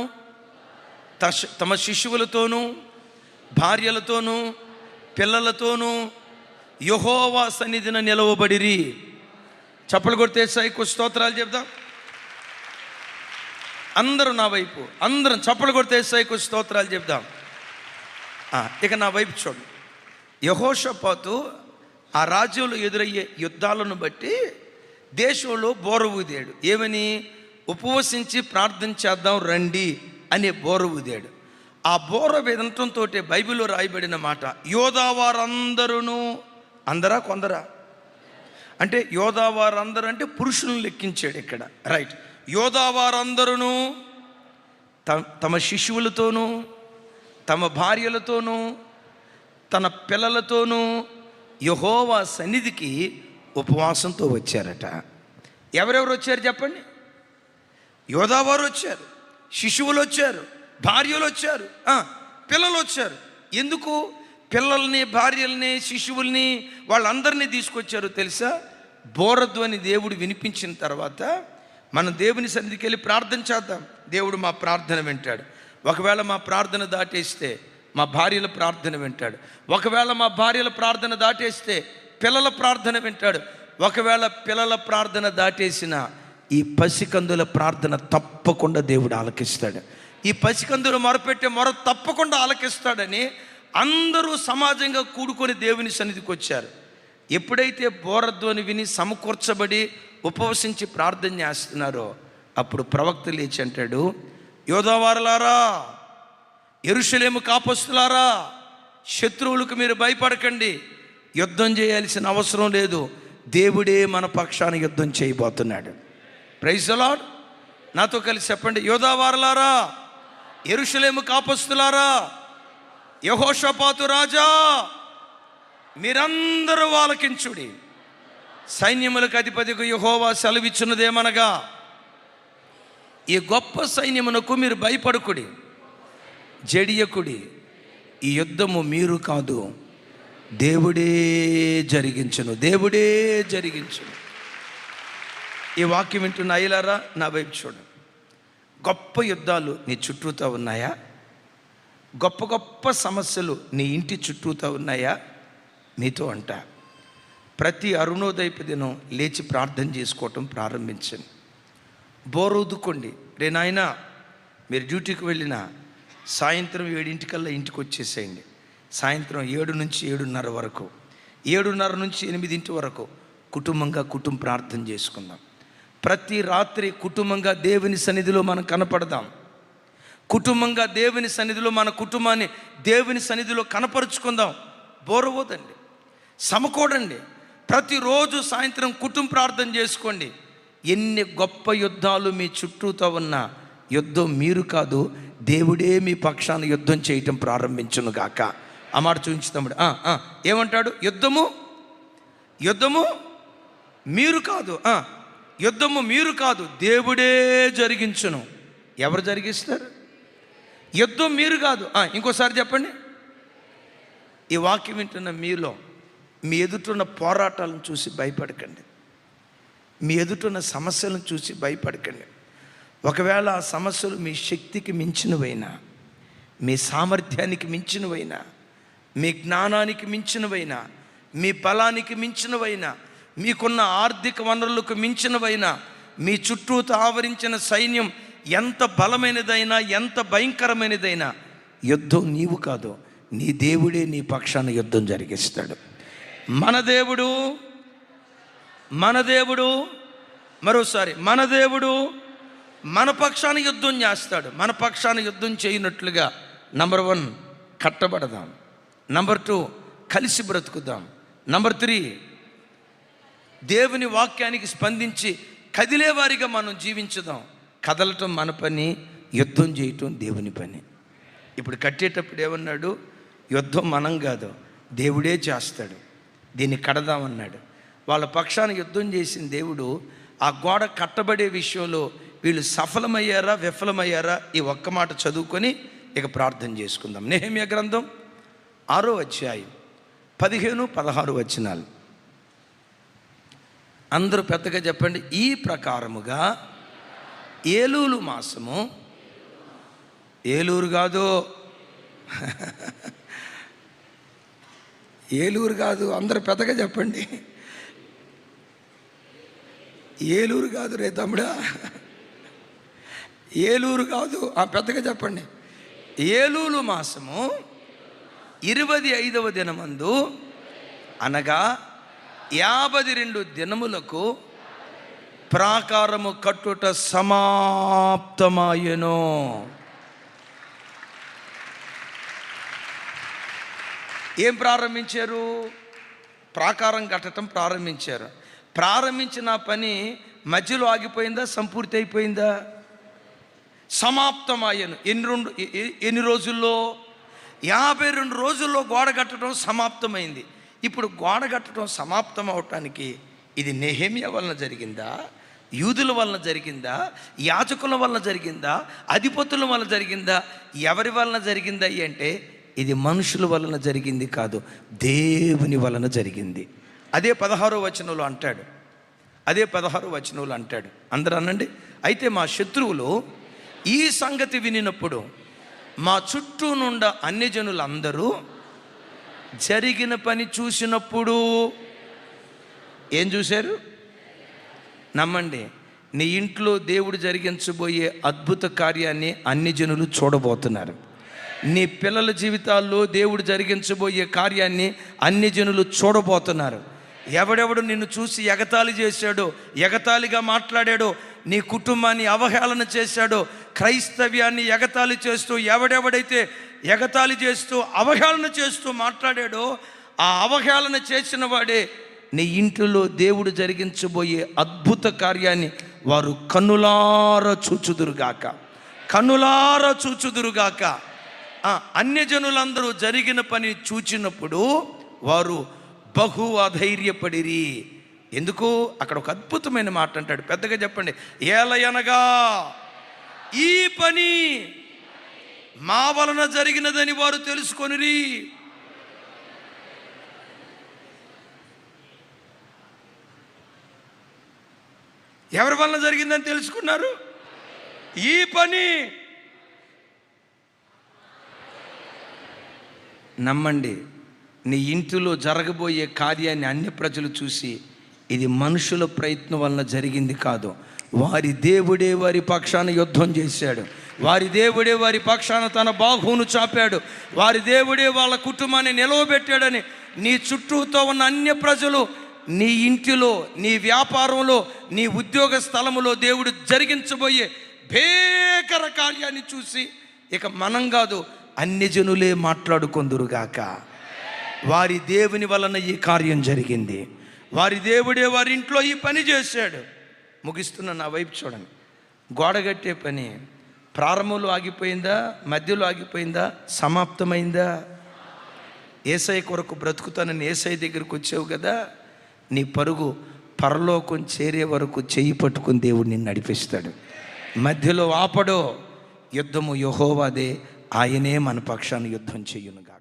తమ శిశువులతోనూ భార్యలతోనూ పిల్లలతోనూ యెహోవా సన్నిధిన నిలవబడిరి. చప్పలు కొడితే సైకు స్తోత్రాలు చెప్దాం. అందరూ నా వైపు, అందరం చప్పలు కొడితే సైకు స్తోత్రాలు చెప్దాం. ఇక నా వైపు చూడండి. యెహోషాపాతు ఆ రాజ్యంలో ఎదురయ్యే యుద్ధాలను బట్టి దేశంలో బోర ఊదాడు. ఏమని? ఉపవసించి ప్రార్థన చేద్దాం రండి అనే బోర ఊదాడు. ఆ బోర వినటంతో బైబిల్లో రాయబడిన మాట, యోధా వారందరూ, అందరా కొందరా అంటే యోధా వారందరూ అంటే పురుషులను లెక్కించాడు ఇక్కడ, రైట్. యోధా వారందరూ తమ శిశువులతోనూ తమ భార్యలతోనూ తన పిల్లలతోనూ యెహోవా సన్నిధికి ఉపవాసంతో వచ్చారట. ఎవరెవరు వచ్చారు చెప్పండి? యోధావారు వచ్చారు, శిశువులు వచ్చారు, భార్యలు వచ్చారు, పిల్లలు వచ్చారు. ఎందుకు పిల్లల్ని, భార్యల్ని, శిశువుల్ని వాళ్ళందరినీ తీసుకొచ్చారు తెలుసా? బోరధ్వని దేవుడు వినిపించిన తర్వాత మనం దేవుని సన్నిధికి వెళ్ళి ప్రార్థన చేద్దాం. దేవుడు మా ప్రార్థన వింటాడు. ఒకవేళ మా ప్రార్థన దాటేస్తే మా భార్యల ప్రార్థన వింటాడు. ఒకవేళ మా భార్యల ప్రార్థన దాటేస్తే పిల్లల ప్రార్థన వింటాడు. ఒకవేళ పిల్లల ప్రార్థన దాటేసిన ఈ పసికందుల ప్రార్థన తప్పకుండా దేవుడు ఆలకిస్తాడు. ఈ పసికందులు మొరపెట్టే మొర తప్పకుండా ఆలకిస్తాడని అందరూ సమాజంగా కూడుకొని దేవుని సన్నిధికి వచ్చారు. ఎప్పుడైతే బోరధ్వని విని సమకూర్చబడి ఉపవసించి ప్రార్థన చేస్తున్నారో అప్పుడు ప్రవక్త లేచి అంటాడు, యోధావారులారా, యెరూషలేము కాపస్తులారా, శత్రువులకు మీరు భయపడకండి, యుద్ధం చేయాల్సిన అవసరం లేదు, దేవుడే మన పక్షాన యుద్ధం చేయబోతున్నాడు. Praise the Lord. నాతో కలిసి చెప్పండి, యోధావారులారా, యెరూషలేము కాపస్తులారా, యెహోషాపాతు రాజా, మీరందరూ ఆలకించుడి. సైన్యములకు అధిపతికి యెహోవా సెలవిచ్చున్నదేమనగా, ఈ గొప్ప సైన్యమునకు మీరు భయపడకుడి, జడియకుడి, ఈ యుద్ధము మీరు కాదు, దేవుడే జరిగించును, దేవుడే జరిగించును. ఈ వాక్యం వింటున్న అయ్యలారా, నా వైపు చూడండి. గొప్ప యుద్ధాలు నీ చుట్టూతో ఉన్నాయా? గొప్ప గొప్ప సమస్యలు నీ ఇంటి చుట్టూతో ఉన్నాయా? మీతో అంట ప్రతి అరుణోదయపు దినం లేచి ప్రార్థన చేసుకోవటం ప్రారంభించండి. బోరుదుకోండి. రే నాయనా, మీరు డ్యూటీకి వెళ్ళిన సాయంత్రం 7 ఇంటికి వచ్చేసేయండి. సాయంత్రం 7 నుంచి 7:30 వరకు, 7:30 నుంచి 8 వరకు కుటుంబ ప్రార్థన చేసుకుందాం. ప్రతి రాత్రి కుటుంబంగా దేవుని సన్నిధిలో మనం కనపడదాం. కుటుంబంగా దేవుని సన్నిధిలో మన కుటుంబాన్ని దేవుని సన్నిధిలో కనపరుచుకుందాం. బోరవద్దండి, సమకూడండి. ప్రతిరోజు సాయంత్రం కుటుంబ ప్రార్థన చేసుకోండి. ఎన్ని గొప్ప యుద్ధాలు మీ చుట్టూతో ఉన్న యుద్ధం మీరు కాదు, దేవుడే మీ పక్షాన యుద్ధం చేయటం ప్రారంభించును గాక. ఆ మాట చూపించు తమ్ముడు. ఏమంటాడు? యుద్ధము మీరు కాదు, యుద్ధము మీరు కాదు, దేవుడే జరిగించును. ఎవరు జరిగిస్తారు? యుద్ధం మీరు కాదు. ఇంకోసారి చెప్పండి. ఈ వాక్యం వింటున్న మీలో మీ ఎదుటున్న పోరాటాలను చూసి భయపడకండి. మీ ఎదుటున్న సమస్యలను చూసి భయపడకండి. ఒకవేళ ఆ సమస్యలు మీ శక్తికి మించినవైనా, మీ సామర్థ్యానికి మించినవైనా, మీ జ్ఞానానికి మించినవైనా, మీ బలానికి మించినవైనా, మీకున్న ఆర్థిక వనరులకు మించినవైనా, మీ చుట్టూతో ఆవరించిన సైన్యం ఎంత బలమైనదైనా, ఎంత భయంకరమైనదైనా, యుద్ధం నీవు కాదు, నీ దేవుడే నీ పక్షాన యుద్ధం జరిగిస్తాడు. మన దేవుడు మరోసారి, మన దేవుడు మన పక్షాన యుద్ధం చేస్తాడు. మన పక్షాన యుద్ధం చేయనట్లుగా నంబర్ 1 కట్టబడదాం. నంబర్ 2 కలిసి బ్రతుకుదాం. నంబర్ 3 దేవుని వాక్యానికి స్పందించి కదిలేవారిగా మనం జీవించుదాం. కదలటం మన పని, యుద్ధం చేయటం దేవుని పని. ఇప్పుడు కట్టేటప్పుడు ఏమన్నాడు? యుద్ధం మనం కాదు, దేవుడే చేస్తాడు, దీన్ని కడదామన్నాడు. వాళ్ళ పక్షాన యుద్ధం చేసిన దేవుడు ఆ గోడ కట్టబడే విషయంలో వీళ్ళు సఫలమయ్యారా విఫలమయ్యారా, ఈ ఒక్క మాట చదువుకొని ఇక ప్రార్థన చేసుకుందాం. నెహెమ్యా గ్రంథం 6వ అధ్యాయం 15-16 వచనాలు. అందరూ పెద్దగా చెప్పండి. ఈ ప్రకారముగా ఏలూలు మాసము, ఏలూరు కాదు, ఏలూరు కాదు, అందరూ పెద్దగా చెప్పండి. ఏలూరు కాదు రే తమ్ముడా, ఏలూరు కాదు, పెద్దగా చెప్పండి. ఏలూలు మాసము 25వ దినమందు, అనగా 52 దినములకు ప్రాకారము కట్టుట సమాప్తమాయెను. ఏం ప్రారంభించారు? ప్రాకారం కట్టడం ప్రారంభించారు. ప్రారంభించిన పని మధ్యలో ఆగిపోయిందా, సంపూర్తి అయిపోయిందా? సమాప్తమాయను. ఎన్ని రోజుల్లో? 52 రోజుల్లో గోడ కట్టడం సమాప్తమైంది. ఇప్పుడు గోడ కట్టడం సమాప్తం అవటానికి ఇది నెహెమ్యా వలన జరిగిందా, యూదుల వలన జరిగిందా, యాజకుల వలన జరిగిందా, అధిపతుల వలన జరిగిందా, ఎవరి వలన జరిగిందా అంటే ఇది మనుషుల వలన జరిగింది కాదు, దేవుని వలన జరిగింది. అదే 16వ వచనంలో అంటాడు. అందరూ అనండి. అయితే మా శత్రువులు ఈ సంగతి వినినప్పుడు మా చుట్టూ నుండ అన్యజనులందరూ జరిగిన పని చూసినప్పుడు ఏం చూశారు? నమ్మండి, నీ ఇంట్లో దేవుడు జరిగించబోయే అద్భుత కార్యాన్ని అన్ని జనులు చూడబోతున్నారు. నీ పిల్లల జీవితాల్లో దేవుడు జరిగించబోయే కార్యాన్ని అన్ని జనులు చూడబోతున్నారు. ఎవడెవడు నిన్ను చూసి ఎగతాళి చేశాడో, ఎగతాళిగా మాట్లాడాడో, నీ కుటుంబాన్ని అవహేళన చేశాడో, క్రైస్తవ్యాన్ని ఎగతాళి చేస్తూ ఎవడెవడైతే ఎగతాళి చేస్తూ అవహేళన చేస్తూ మాట్లాడాడో, ఆ అవహేళన చేసిన వాడే నీ ఇంటిలో దేవుడు జరిగించబోయే అద్భుత కార్యాన్ని వారు కన్నులారా చూచుదురుగాక. అన్యజనులందరూ జరిగిన పని చూచినప్పుడు వారు బహు అధైర్యపడిరి. ఎందుకు? అక్కడ ఒక అద్భుతమైన మాట అంటాడు. పెద్దగా చెప్పండి. ఏలయనగా ఈ పని మా వలన జరిగినదని వారు తెలుసుకొనిరి. ఎవరి వలన జరిగిందని తెలుసుకున్నారు? ఈ పని. నమ్మండి, నీ ఇంటిలో జరగబోయే కార్యాన్ని అన్య ప్రజలు చూసి ఇది మనుషుల ప్రయత్నం వలన జరిగింది కాదు, వారి దేవుడే వారి పక్షాన యుద్ధం చేశాడు. వారి దేవుడే వారి పక్షాన తన బాహువును చాపాడు. వారి దేవుడే వాళ్ళ కుటుంబాన్ని నిలవబెట్టాడని నీ చుట్టూతో ఉన్న అన్య ప్రజలు, నీ ఇంటిలో, నీ వ్యాపారంలో, నీ ఉద్యోగ స్థలములో దేవుడు జరిగించబోయే భీకర కార్యాన్ని చూసి ఇక మనం కాదు, అన్య జనులే మాట్లాడుకొందురుగాక. వారి దేవుని వలన ఈ కార్యం జరిగింది. వారి దేవుడే వారి ఇంట్లో ఈ పని చేశాడు. ముగిస్తున్న నా వైపు చూడండి. గోడ కట్టే పని ప్రారంభంలో ఆగిపోయిందా, మధ్యలో ఆగిపోయిందా, సమాప్తమైందా? యేసయ్య కొరకు బ్రతుకుతానని యేసయ్య దగ్గరికి వచ్చావు కదా, నీ పరుగు పరలోకం చేరే వరకు చెయ్యి పట్టుకుని దేవుడు నిన్ను నడిపిస్తాడు. మధ్యలో ఆపడో. యుద్ధము యెహోవాదే, ఆయనే మన పక్షాన యుద్ధం చెయ్యునుగా.